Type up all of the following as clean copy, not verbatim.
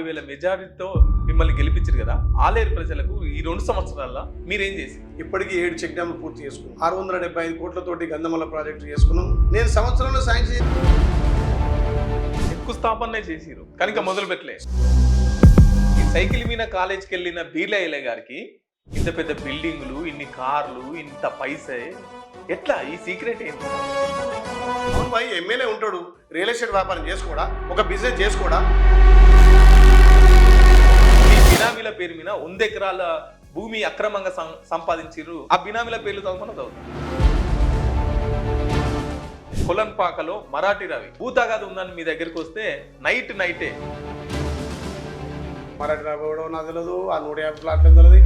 50,000 మెజారిటీతో మిమ్మల్ని గెలిపించారు కదా. ఆలేరు ప్రజలకు ఈ 2 సంవత్సరాల్లో మీరేం చేసి? ఇప్పటికీ 7 చెక్ డ్యామ్లు పూర్తి చేసుకున్నాం. 675 కోట్లతోటి గంధమల్ల ప్రాజెక్టు చేసుకున్నాం. నేను సంవత్సరంలో శాంక్షన్ శంకుస్థాపనే చేసిరు కానీ ఇంకా మొదలు పెట్టలే. ఈ సైకిల్ మీద కాలేజ్కి వెళ్ళిన బీర్లయ్య గారికి ఇంత పెద్ద బిల్డింగులు, ఇన్ని కార్లు, ఇంత పైసే ఎట్లా? ఈ సీక్రెట్ ఏంటి? భాయ్ ఎమ్మెల్యే ఉంటాడు, రియల్ ఎస్టేట్ వ్యాపారం చేసుకోడా, ఒక బిజినెస్ చేసుకోడా? ఈ బినామీల పేరు మీద 100 ఎకరాల భూమి అక్రమంగా సంపాదించారు. ఆ బినామీల పేర్లు చదువుకున్న చదువుతారు. కొలన్పాకలో మరాఠీ రవి భూతాగాదు ఉందని మీ దగ్గరికి వస్తే నైటే మరాఠీ రాబోవడం నాకు తెలియదు. ఆ 150 ఫ్లాట్లు తెలియదు.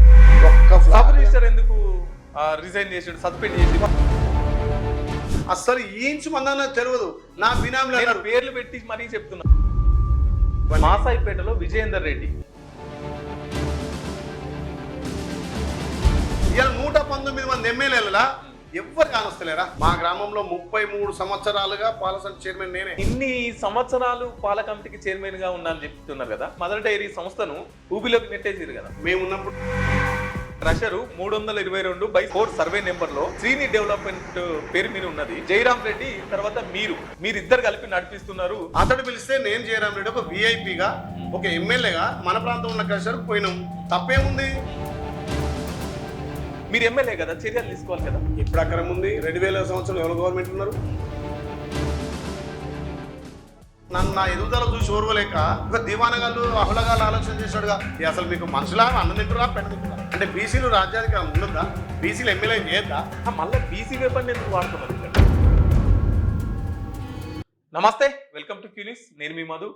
ఒక్క సబ్ రిజిస్టర్ ఎందుకు రిజైన్ చేసాడు, సస్పెండ్ చేసి? అస్సలు ఈ ఇంచు మందన్న తెలియదు. నా బినామీల పేర్లు పెట్టి మరీ చెప్తున్నా. మాసాయిపేటలో విజయేందర్ రెడ్డి ఇవాళ 119 మంది ఎమ్మెల్యేల ఎవ్వరు కానొస్తలేరా? మా గ్రామంలో 33 సంవత్సరాలుగా పాలసంఘ చైర్మన్ నేనే. ఇన్ని సంవత్సరాలు పాల కమిటీకి చైర్మన్ గా ఉన్నాను చెప్తున్నారు కదా. మదర్ డైరీ సంస్థను ఊబిలోకి నెట్టేసారు కదా. మేము ఉన్నప్పుడు ట్రెషరు 322/4 సర్వే నెంబర్ లో శ్రీని డెవలప్మెంట్ పేరు మీద ఉన్నది. జయరాం రెడ్డి తర్వాత మీరిద్దరు కలిపి నడిపిస్తున్నారు. అతడు పిలిస్తే నేను జయరాం రెడ్డి ఒక విఐపిగా, ఒక ఎమ్మెల్యేగా మన ప్రాంతం ఉన్న ట్రెషర్ పోయినాం. తప్పేముంది? మీరు ఎమ్మెల్యే కదా, చర్యలు తీసుకోవాలి కదా. ఇప్పుడు అక్కడ ఉంది 2000 సంవత్సరం ఎవరు గవర్నమెంట్ ఉన్నారు? నన్ను నా ఎదుగుదల చూసి ఓర్వలేక ఒక దివానగాళ్ళు అహులగాళ్ళు ఆలోచన చేశాడుగా. అసలు మీకు మనుషులా, అన్నం తింటురా, పెద్ద తింటురా అంటే బీసీలు రాజ్యాధికారం ఉండదా? బీసీలు ఎమ్మెల్యే చేయద్దా? మళ్ళీ బీసీ వెపన్ ఎందుకు వాడుతున్నారు? నమస్తే, వెల్కమ్ టు క్యూనిస్. నేను మీ మధు.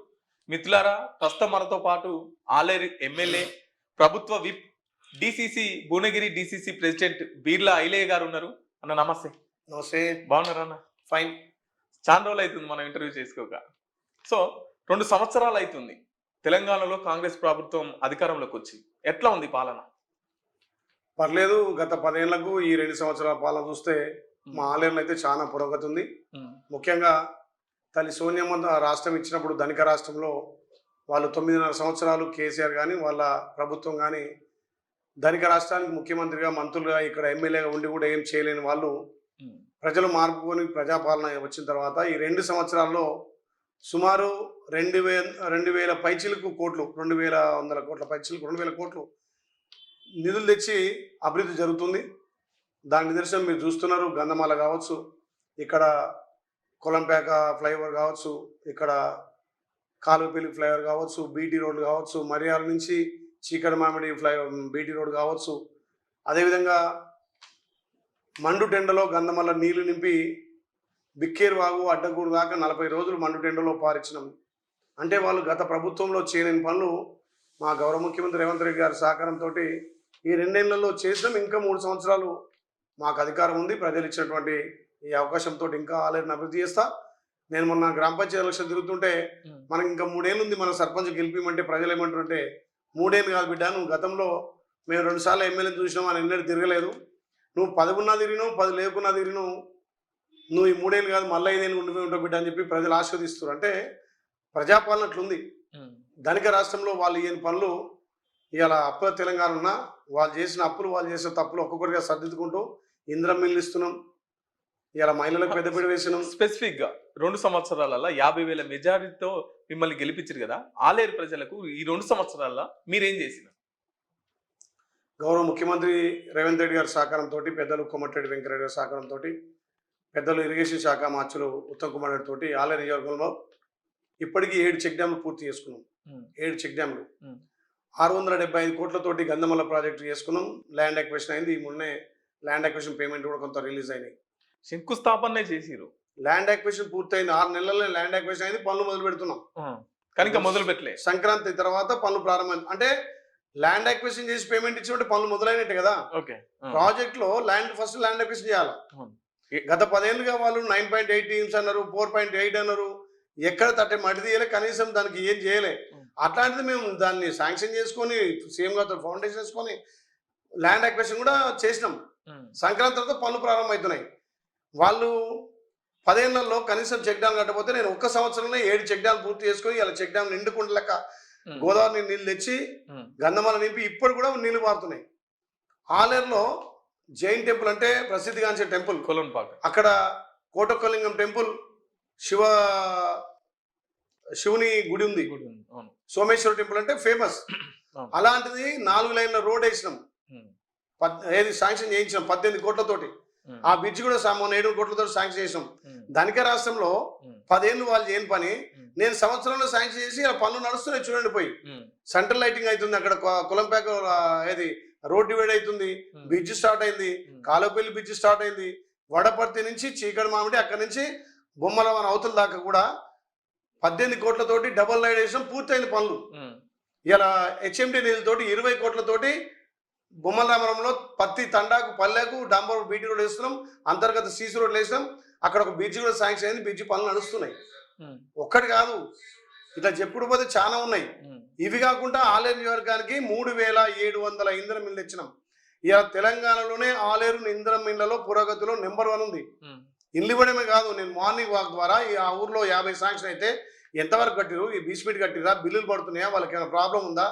మిత్రులారా, ప్రస్తుతం మనతో పాటు ఆలేరు ఎమ్మెల్యే, ప్రభుత్వ whip, DCC Bhuvanagiri DCC president Beerla Ailaiah గారు ఉన్నారు. అన్న నమస్తే. నమస్తే. బాగున్నారా అన్న? ఫైన్. చాలా రోజులు అవుతుంది మనం ఇంటర్వ్యూ చేసుకోక. సో 2 సంవత్సరాలు అవుతుంది తెలంగాణలో కాంగ్రెస్ ప్రభుత్వం అధికారంలోకి వచ్చి. ఎట్లా ఉంది పాలన? పర్లేదు. గత 10 ఏళ్లకు ఈ 2 సంవత్సరాల పాలన చూస్తే మా ఆలయంలో అయితే చాలా పురోగతి ఉంది. ముఖ్యంగా తల్లి సోనియమ్మ రాష్ట్రం ఇచ్చినప్పుడు ధనిక రాష్ట్రంలో వాళ్ళు 9.5 సంవత్సరాలు కేసీఆర్ కానీ వాళ్ళ ప్రభుత్వం కానీ ధనిక రాష్ట్రానికి ముఖ్యమంత్రిగా, మంత్రులుగా, ఇక్కడ ఎమ్మెల్యేగా ఉండి కూడా ఏం చేయలేని వాళ్ళు ప్రజలు మార్పుకొని ప్రజాపాలన వచ్చిన తర్వాత ఈ 2 సంవత్సరాల్లో సుమారు 2,000 పైచిలకు కోట్లు, 2,100 కోట్ల పైచిలకు 2,000 కోట్లు నిధులు తెచ్చి అభివృద్ధి జరుగుతుంది. దాని నిదర్శనం మీరు చూస్తున్నారు. గంధమాల కావచ్చు, ఇక్కడ కొలంపేక ఫ్లైఓవర్ కావచ్చు, ఇక్కడ కాలువపల్లి ఫ్లైఓవర్ కావచ్చు, బీటీ రోడ్లు కావచ్చు, మరియాల నుంచి చీకటి మామిడి బీటీ రోడ్ కావచ్చు. అదేవిధంగా మండుటెండలో గంధమల్ల నీళ్లు నింపి బిక్కేరు వాగు అడ్డగూడు దాకా 40 రోజులు మండుటెండలో పారించినాం. అంటే వాళ్ళు గత ప్రభుత్వంలో చేయలేని పనులు మా గౌరవ ముఖ్యమంత్రి రేవంత్ రెడ్డి గారి సహకారంతో ఈ 2 ఏళ్లలో చేసినాం. ఇంకా 3 సంవత్సరాలు మాకు అధికారం ఉంది. ప్రజలు ఇచ్చినటువంటి ఈ అవకాశంతో ఇంకా ఆలయాన్ని అభివృద్ధి చేస్తా. నేను మొన్న గ్రామ పంచాయతీ ఎలక్షన్ తిరుగుతుంటే మనకి ఇంకా 3 ఏళ్ళు ఉంది మన సర్పంచ్ గెలిపిమంటే ప్రజలు ఏమంటారంటే 3 ఏళ్ళు కాదు బిడ్డ, నువ్వు గతంలో మేము 2 సార్లు ఎమ్మెల్యే చూసినాం, అని ఎన్నడూ తిరగలేదు. నువ్వు 10 ఉన్నా తిరిగినావు, 10 లేకున్నా తిరిగినావు, నువ్వు ఈ 3 ఏళ్ళు కాదు మళ్ళీ 5 ఏళ్ళు ఉండిపోయి ఉంటావు బిడ్డ అని చెప్పి ప్రజలు ఆస్వాదిస్తారు. అంటే ప్రజాపాలన అట్లుంది. ధనిక రాష్ట్రంలో వాళ్ళు ఏం పనులు ఇవాళ అప్పుల తెలంగాణ ఉన్నా వాళ్ళు చేసిన అప్పులు, వాళ్ళు చేసిన తప్పులు ఒక్కొక్కరిగా సర్దిద్దుకుంటూ ఇంద్రం మిల్లు ఇస్తున్నాం. ఇలా మహిళలకు పెద్దపీట వేసినాం. స్పెసిఫిక్ గా 2 సంవత్సరాలలో 50,000 మెజారిటీతో మిమ్మల్ని గెలిపించారు కదా. ఆలేరు ప్రజలకు ఈ 2 సంవత్సరాల్లో మీరేం చేసినారు? గౌరవ ముఖ్యమంత్రి రేవంత్ రెడ్డి గారి సహకారంతో, పెద్దలు కోమటిరెడ్డి వెంకరెడ్డి గారి సహకారంతో, పెద్దలు ఇరిగేషన్ శాఖ మార్చులు ఉత్తమ్ కుమార్ రెడ్డి తోటి ఆలేరు నియోజకవర్గంలో ఇప్పటికీ 7 చెక్ డ్యామ్లు పూర్తి చేసుకున్నాం. 7 చెక్ డ్యామ్లు 675 కోట్లతోటి గంధమల్ల ప్రాజెక్టు చేసుకున్నాం. ల్యాండ్ అక్విజిషన్ అయింది. ఈ మొన్నే ల్యాండ్ అక్విజిషన్ పేమెంట్ కూడా కొంత రిలీజ్ అయినాయి. శంకుస్థాపనే చేసిరు. ల్యాండ్ అక్విజిషన్ పూర్తయింది. 6 నెలల్లో ల్యాండ్ అక్విజిషన్ అయింది. పనులు మొదలు పెడుతున్నాం. కానీ ఇంకా మొదలు పెట్టలే. సంక్రాంతి తర్వాత పనులు ప్రారంభం. అంటే ల్యాండ్ అక్విజిషన్ చేసి పేమెంట్ ఇచ్చినట్టు పనులు మొదలైనట్టు కదా. ప్రాజెక్ట్ లో ఫస్ట్ ల్యాండ్ అక్విజిషన్ చేయాలి. గత 10 ఏళ్ళుగా వాళ్ళు 9.8 టీమ్స్ అన్నారు, 4.8 అన్నారు. ఎక్కడ తట్టే మట్టి తీయలే, కనీసం దానికి ఏం చేయలే. అట్లాంటిది మేము దాన్ని శాంక్షన్ చేసుకొని సీఎం గారితో ఫౌండేషన్ చేసుకొని ల్యాండ్ అక్విజిషన్ కూడా చేసినాం. సంక్రాంతి తర్వాత పనులు ప్రారంభమవుతున్నాయి. వాళ్ళు 10 ఏళ్లలో కనీసం చెక్ డ్యామ్ కట్టకపోతే నేను 1 సంవత్సరంలో 7 చెక్ డ్యామ్ పూర్తి చేసుకొని ఇలా చెక్ డ్యామ్ నిండుకుంట లెక్క గోదావరి నీళ్ళు తెచ్చి గంధమాల నింపి ఇప్పుడు కూడా నీళ్లు పారుతున్నాయి. ఆలేరులో జైన్ టెంపుల్ అంటే ప్రసిద్ధిగాంచిన టెంపుల్ కొలన్పాక, అక్కడ కోటొక్కలింగం టెంపుల్, శివుని గుడి ఉంది, సోమేశ్వర టెంపుల్ అంటే ఫేమస్. అలాంటిది 4 లైన్ల రోడ్ వేసినాం, ఏది శాంక్షన్ చేయించినాం 18 కోట్లతోటి. ఆ బ్రిడ్జ్ కూడా 7 కోట్లతో శాంక్షన్ చేసినాం. ధనిక రాష్ట్రంలో 10 ఏళ్ళు వాళ్ళు చేయని పని నేను సంవత్సరంలో శాంక్షన్ చేసి ఆ పనులు నడుస్తున్నాయి చూడండి. పోయి సెంట్రల్ లైటింగ్ అవుతుంది, అక్కడ కులంపేక ఏది రోడ్ డివైడ్ అవుతుంది, బ్రిడ్జ్ స్టార్ట్ అయింది, కాలువపల్లి బ్రిడ్జ్ స్టార్ట్ అయింది, వడపర్తి నుంచి చీకటి మామిడి అక్కడి నుంచి బొమ్మలవన అవతల దాకా కూడా 18 కోట్లతోటి డబల్ లైట్ వేసాం, పూర్తయింది పనులు. ఇలా హెచ్ఎండి నిధులతోటి 20 కోట్లతోటి బొమ్మల రామరంలో పత్తి తండాకు పల్లెకు డాంబర్ బీటీ రోడ్ వేస్తున్నాం, అంతర్గత సీసీ రోడ్లు వేసినాం. అక్కడ ఒక బ్రిడ్జ్ కూడా శాంక్షన్ అయింది, బ్రిడ్జ్ పనులు నడుస్తున్నాయి. ఒక్కటి కాదు, ఇట్లా చెప్పుడు పోతే చాలా ఉన్నాయి. ఇవి కాకుండా ఆలేరు నియోజకవర్గానికి 3700 ఇంధనం మిల్లు తెచ్చినాం. ఇలా తెలంగాణలోనే ఆలేరు ఇంధనం మిల్లలో పురోగతిలో నెంబర్ 1 ఉంది. ఇల్లు ఇవ్వడమే కాదు, నేను మార్నింగ్ వాక్ ద్వారా ఆ ఊర్లో 50 శాంక్షన్ అయితే ఎంతవరకు కట్టిరు, ఈ బీస్పీట్ కట్టిరా, బిల్లులు పడుతున్నాయా, వాళ్ళకి ఏమైనా ప్రాబ్లం ఉందా,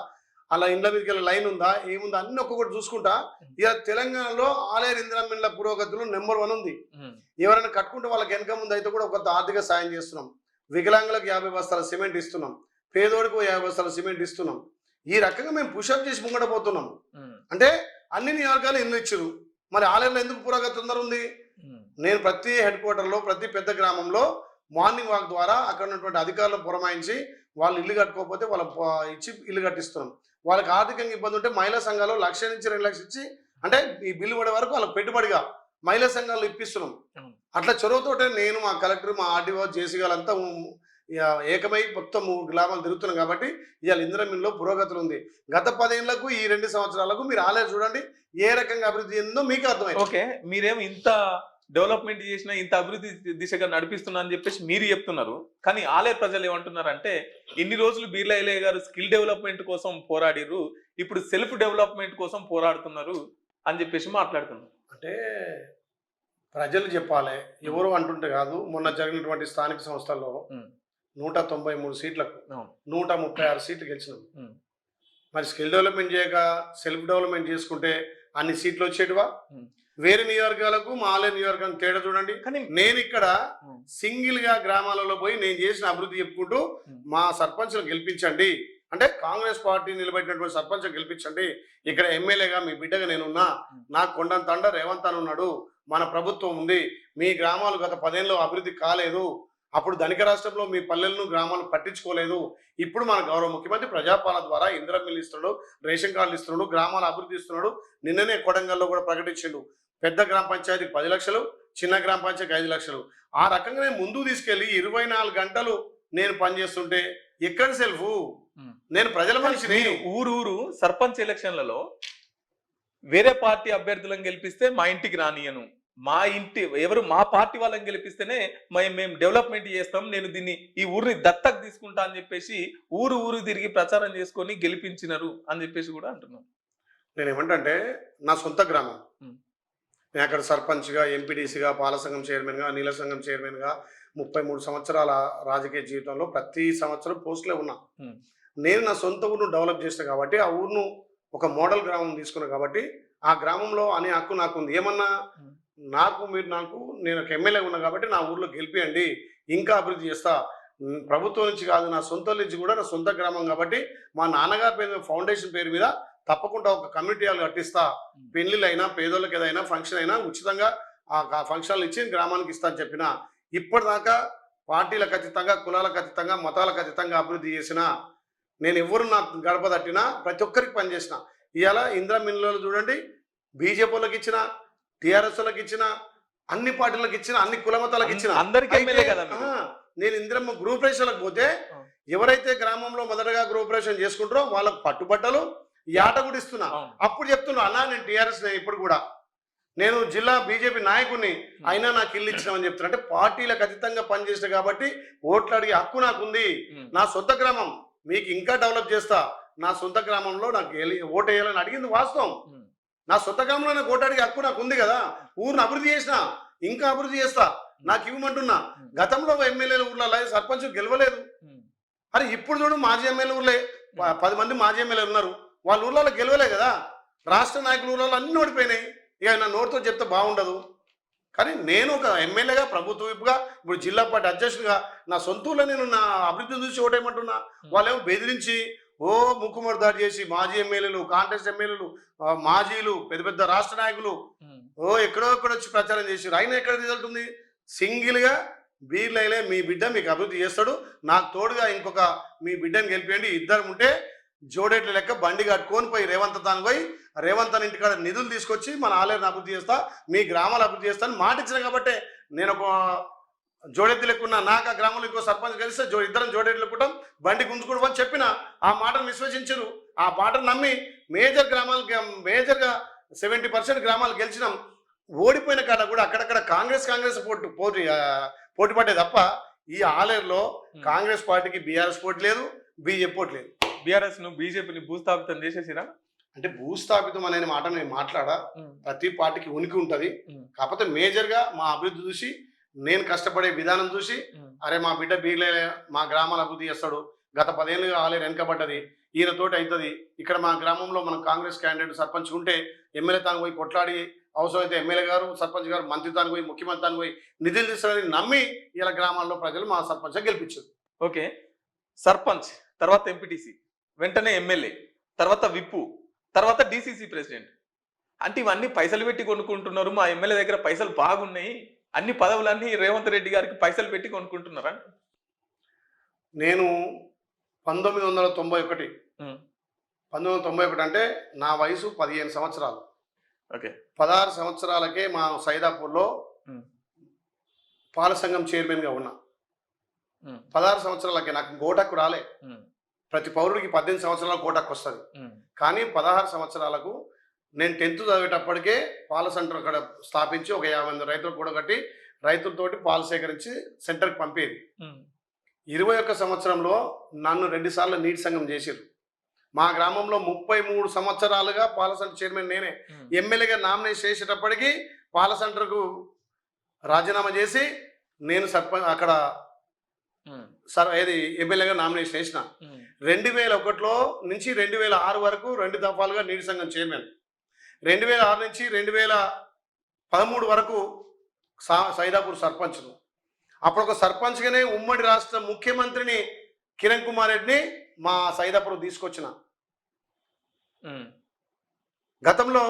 అలా ఇండ్ల మీదకి వెళ్ళే లైన్ ఉందా, ఏముందా అన్ని ఒక్కొక్కటి చూసుకుంటా. ఇలా తెలంగాణలో ఆలేరు ఇంధనం మిల్ల పురోగతిలో నెంబర్ 1 ఉంది. ఎవరైనా కట్టుకుంటే వాళ్ళకి వెనక ముందు అయితే కూడా ఒక ఆర్థిక సాయం చేస్తున్నాం. వికలాంగులకు 50 బస్తాల సిమెంట్ ఇస్తున్నాం, పేదోడికి 50 బస్తాల సిమెంట్ ఇస్తున్నాం. ఈ రకంగా మేము పుషప్ చేసి ముంగట పోతున్నాం. అంటే అన్ని నియోజకాలు ఇల్లు ఇచ్చారు, మరి ఆలయంలో ఎందుకు పురోగతి తొందర ఉంది? నేను ప్రతి హెడ్ క్వార్టర్లో ప్రతి పెద్ద గ్రామంలో మార్నింగ్ వాక్ ద్వారా అక్కడ ఉన్నటువంటి అధికారులను పురమాయించి వాళ్ళు ఇల్లు కట్టుకోకపోతే వాళ్ళ ఇచ్చి ఇల్లు కట్టిస్తున్నాం. వాళ్ళకి ఆర్థికంగా ఇబ్బంది ఉంటే మహిళా సంఘాలు 1,00,000 నుంచి 2 లక్షలు ఇచ్చి, అంటే ఈ బిల్లు పడే వరకు వాళ్ళకి పెట్టుబడిగా మహిళా సంఘాలు ఇప్పిస్తున్నాం. అట్లా చొరవతోటే నేను, మా కలెక్టర్, మా ఆర్డీఓ, జేసీ గారంతా ఏకమై మొత్తం గ్రామాలు తిరుగుతున్నాం. కాబట్టి ఇవాళ ఇంధనం మిల్లో పురోగతులు ఉంది. గత 10 ఏళ్లకు ఈ 2 సంవత్సరాలకు మీరు ఆలేరు చూడండి ఏ రకంగా అభివృద్ధి చెందిందో మీకు అర్థమైంది. ఓకే, మీరేమో ఇంత డెవలప్మెంట్ చేసినా, ఇంత అభివృద్ధి దిశగా నడిపిస్తున్నా అని చెప్పేసి మీరు చెప్తున్నారు. కానీ ఆలేరు ప్రజలు ఏమంటున్నారు అంటే, ఇన్ని రోజులు బీర్లా ఐలయ్య గారు స్కిల్ డెవలప్మెంట్ కోసం పోరాడిరు, ఇప్పుడు సెల్ఫ్ డెవలప్మెంట్ కోసం పోరాడుతున్నారు అని చెప్పేసి మాట్లాడుతున్నారు. అంటే ప్రజలు చెప్పాలి, ఎవరు అంటుంటే కాదు. మొన్న జరిగినటువంటి స్థానిక సంస్థల్లో 193 సీట్లకు 136 సీట్లు గెలిచినాం. మరి స్కిల్ డెవలప్మెంట్ చేయక సెల్ఫ్ డెవలప్మెంట్ చేసుకుంటే అన్ని సీట్లు వచ్చేటివా? వేరే నియోజకవర్గాలకు మా ఆలయ నియోజకవర్గం తేడా చూడండి. కానీ నేను ఇక్కడ సింగిల్ గా గ్రామాలలో పోయి నేను చేసిన అభివృద్ధి చెప్పుకుంటూ మా సర్పంచ్లు గెలిపించండి అంటే, కాంగ్రెస్ పార్టీ నిలబెట్టినటువంటి సర్పంచ్ గెలిపించండి, ఇక్కడ ఎమ్మెల్యేగా మీ బిడ్డగా నేనున్నా, నాకు కొండంత అండ రేవంత్ అని ఉన్నాడు, మన ప్రభుత్వం ఉంది, మీ గ్రామాలు గత 10 ఏళ్ళు అభివృద్ధి కాలేదు, అప్పుడు ధనిక రాష్ట్రంలో మీ పల్లెలను గ్రామాలు పట్టించుకోలేదు, ఇప్పుడు మన గౌరవ ముఖ్యమంత్రి ప్రజాపాలన ద్వారా ఇందిరా మిల్లు ఇస్తున్నాడు, రేషన్ కార్డులు ఇస్తున్నాడు, గ్రామాల అభివృద్ధి ఇస్తున్నాడు. నిన్ననే కొడంగల్లో కూడా ప్రకటించిండు, పెద్ద గ్రామ పంచాయతీకి 10 లక్షలు, చిన్న గ్రామ పంచాయతీకి 5 లక్షలు. ఆ రకంగా నేను ముందుకు తీసుకెళ్లి 24 గంటలు నేను పనిచేస్తుంటే ఎక్కడ సెల్ఫ్? నేను ప్రజల మనిషిని. ఊరు సర్పంచ్ ఎలక్షన్లలో వేరే పార్టీ అభ్యర్థులను గెలిపిస్తే మా ఇంటికి రానియను, మా పార్టీ వాళ్ళని గెలిపిస్తేనే మేము డెవలప్మెంట్ చేస్తాం, నేను దీన్ని ఈ ఊరిని దత్తకు తీసుకుంటా అని చెప్పేసి ఊరు తిరిగి ప్రచారం చేసుకొని గెలిపించినారు అని చెప్పేసి కూడా అంటున్నాను. నేను ఏమంటే, నా సొంత గ్రామం, నేను అక్కడ సర్పంచ్గా, ఎంపీడీసీగా, పాల సంఘం చైర్మన్గా, నీళ్ళ సంఘం చైర్మన్గా 33 సంవత్సరాల రాజకీయ జీవితంలో ప్రతి సంవత్సరం పోస్టులే ఉన్నా. నేను నా సొంత ఊరును డెవలప్ చేసిన కాబట్టి, ఆ ఊరును ఒక మోడల్ గ్రామం తీసుకున్నాను కాబట్టి, ఆ గ్రామంలో అనే హక్కు నాకు ఉంది. ఏమన్నా నేను ఒక ఎమ్మెల్యే ఉన్నా కాబట్టి నా ఊర్లో గెలిపియండి, ఇంకా అభివృద్ధి చేస్తా. ప్రభుత్వం నుంచి కాదు, నా సొంత నుంచి కూడా, నా సొంత గ్రామం కాబట్టి మా నాన్నగారి పేరు ఫౌండేషన్ పేరు మీద తప్పకుండా ఒక కమ్యూనిటీ హాల్ కట్టిస్తా. పెళ్లిళ్ళైనా, పేదోళ్ళకి ఏదైనా ఫంక్షన్ అయినా ఉచితంగా ఆ ఫంక్షన్లు ఇచ్చి గ్రామానికి ఇస్తా అని చెప్పిన. ఇప్పటిదాకా పార్టీలకు అతీతంగా, కులాలకు అతీతంగా, మతాలకు అతీతంగా అభివృద్ధి చేసిన నేను, ఎవరు నా గడప తట్టినా ప్రతి ఒక్కరికి పనిచేసిన. ఇవాళ ఇందిరా మిల్లులు చూడండి, బీజేపీలకు ఇచ్చిన, టీఆర్ఎస్ లకు ఇచ్చిన, అన్ని పార్టీలకు ఇచ్చిన, అన్ని కుల మతాలకు ఇచ్చిన. నేను ఇందిరమ్మ గృహప్రవేశాలకు పోతే ఎవరైతే గ్రామంలో మొదటగా గృహప్రవేశం చేసుకుంటారో వాళ్ళకు పట్టుబట్టలు, యాట కూడా ఇస్తున్నా. అప్పుడు చెప్తున్నా, అన్నా నేను టీఆర్ఎస్ ఇప్పుడు కూడా నేను జిల్లా బీజేపీ నాయకుడిని, అయినా నాకు ఇల్లు ఇచ్చినామని చెప్తున్నా. అంటే పార్టీలకు అతీతంగా పనిచేసిన కాబట్టి ఓట్లు అడిగే హక్కు నాకుంది. నా సొంత గ్రామం మీకు ఇంకా డెవలప్ చేస్తా, నా సొంత గ్రామంలో నాకు ఓటు వేయాలని అడిగింది వాస్తవం. నా సొంత గ్రామంలో నాకు ఓటు అడిగే హక్కు నాకు ఉంది కదా. ఊరిని అభివృద్ధి చేసిన, ఇంకా అభివృద్ధి చేస్తా, నాకు ఇవ్వమంటున్నా. గతంలో ఎమ్మెల్యేల ఊర్లలో సర్పంచ్ గెలవలేదు, అరే ఇప్పుడు చూడు మాజీ ఎమ్మెల్యే ఊర్లే 10 మంది మాజీ ఎమ్మెల్యేలు ఉన్నారు. వాళ్ళ ఊర్లలో గెలవలే కదా, రాష్ట్ర నాయకుల ఊర్లలో అన్ని ఓడిపోయినాయి. ఇక నా నోటితో చెప్తే బాగుండదు. కానీ నేను ఒక ఎమ్మెల్యేగా, ప్రభుత్వ విప్గా, ఇప్పుడు జిల్లా పార్టీ అధ్యక్షుడిగా నా సొంతూరులో నేను నా అభివృద్ధిని చూసి ఓటేయమంటున్నా. వాళ్ళేమో బెదిరించి ముక్కుమడి దాడి చేసి మాజీ ఎమ్మెల్యేలు, కాంగ్రెస్ ఎమ్మెల్యేలు, మాజీలు, పెద్ద పెద్ద రాష్ట్ర నాయకులు ఎక్కడో ఎక్కడ వచ్చి ప్రచారం చేసి ఆయన ఎక్కడ రిజల్ట్ ఉంది? సింగిల్గా బీర్లైలే మీ బిడ్డ మీకు అభివృద్ధి చేస్తాడు, నాకు తోడుగా ఇంకొక మీ బిడ్డని గెలిపియండి, ఇద్దరు ఉంటే జోడేట్ల లెక్క బండి కట్టుకొని పోయి రేవంత్ తాను పోయి రేవంత్ అని ఇంటికాడ నిధులు తీసుకొచ్చి మన ఆలయాన్ని అభివృద్ధి చేస్తా, మీ గ్రామాలు అభివృద్ధి చేస్తాను మాట ఇచ్చిన కాబట్టి నేను ఒక జోడెత్తి లెక్కున్నా. నాకు ఆ గ్రామంలో ఇంకో సర్పంచ్ కలిస్తే ఇద్దరం జోడెత్తి లెక్కుంటాం, బండి గుంజుకోవడం అని చెప్పిన ఆ మాటను విశ్వసించరు. ఆ మాటను నమ్మి మేజర్గా 70% గ్రామాలు గెలిచినాం. ఓడిపోయిన కాడ కూడా అక్కడక్కడ కాంగ్రెస్ పోటీ పడ్డే తప్ప ఈ ఆలేరులో కాంగ్రెస్ పార్టీకి బీఆర్ఎస్ పోటీ లేదు, బీజేపీ పోటీ లేదు. బీఆర్ఎస్ ను బీజేపీని భూస్థాపితం చేసేసిరా? అంటే భూస్థాపితం అనే మాట నేను మాట్లాడా. ప్రతి పార్టీకి ఉనికి ఉంటది. కాకపోతే మేజర్గా మా అభివృద్ధి చూసి, నేను కష్టపడే విధానం చూసి, అరే మా బిడ్డ బీర్లే మా గ్రామాల అభివృద్ధి చేస్తాడు, గత 10 ఏళ్ళుగా ఆలేరు వెనకబడ్డది, ఈయనతోటి అవుతుంది, ఇక్కడ మా గ్రామంలో మనం కాంగ్రెస్ క్యాండిడేట్ సర్పంచ్ ఉంటే ఎమ్మెల్యే తాను పోయి కొట్లాడి, అవసరమైతే ఎమ్మెల్యే గారు, సర్పంచ్ గారు, మంత్రి తాను పోయి, ముఖ్యమంత్రి తాను పోయి నిధులు తీస్తారని నమ్మి ఇలా గ్రామాల్లో ప్రజలు మా సర్పంచ్ గెలిపించారు. ఓకే, సర్పంచ్ తర్వాత ఎంపీటీసీ, వెంటనే ఎమ్మెల్యే, తర్వాత విప్పు, తర్వాత డిసిసి ప్రెసిడెంట్. అంటే ఇవన్నీ పైసలు పెట్టి కొనుక్కుంటున్నారు. మా ఎమ్మెల్యే దగ్గర పైసలు బాగున్నాయి, అన్ని పదవులన్నీ రేవంత్ రెడ్డి గారికి పైసలు పెట్టి కొనుక్కుంటున్నారా? నేను 1991 అంటే నా వయసు 15 సంవత్సరాలు. ఓకే, 16 సంవత్సరాలకే మా సైదాపూర్లో పాల సంఘం చైర్మన్గా ఉన్నా. 16 సంవత్సరాలకే నాకు ఓటక్కు రాలే. ప్రతి పౌరుడికి 18 సంవత్సరాలకు ఓటక్కు వస్తుంది. కానీ 16 సంవత్సరాలకు నేను 10th చదివేటప్పటికే పాల సెంటర్ అక్కడ స్థాపించి ఒక 50 మంది రైతులు కూడగట్టి రైతులతోటి పాలు సేకరించి సెంటర్కి పంపేది. 21 సంవత్సరంలో నన్ను 2 సార్లు నీటి సంఘం చేశారు. మా గ్రామంలో 33 సంవత్సరాలుగా పాల సెంటర్ చైర్మన్ నేనే. ఎమ్మెల్యేగా నామినేట్ చేసేటప్పటికి పాల సెంటర్కు రాజీనామా చేసి నేను అక్కడ ఎమ్మెల్యేగా నామినేషన్ చేసిన. 2001లో నుంచి 2006 వరకు 2 దఫాలుగా నీటి సంఘం చైర్మన్. 2006 నుంచి 2013 వరకు సైదాపూర్ సర్పంచ్ను. అప్పుడు ఒక సర్పంచ్గానే ఉమ్మడి రాష్ట్ర ముఖ్యమంత్రిని కిరణ్ కుమార్ రెడ్డిని మా సైదాపూర్ తీసుకొచ్చిన. గతంలో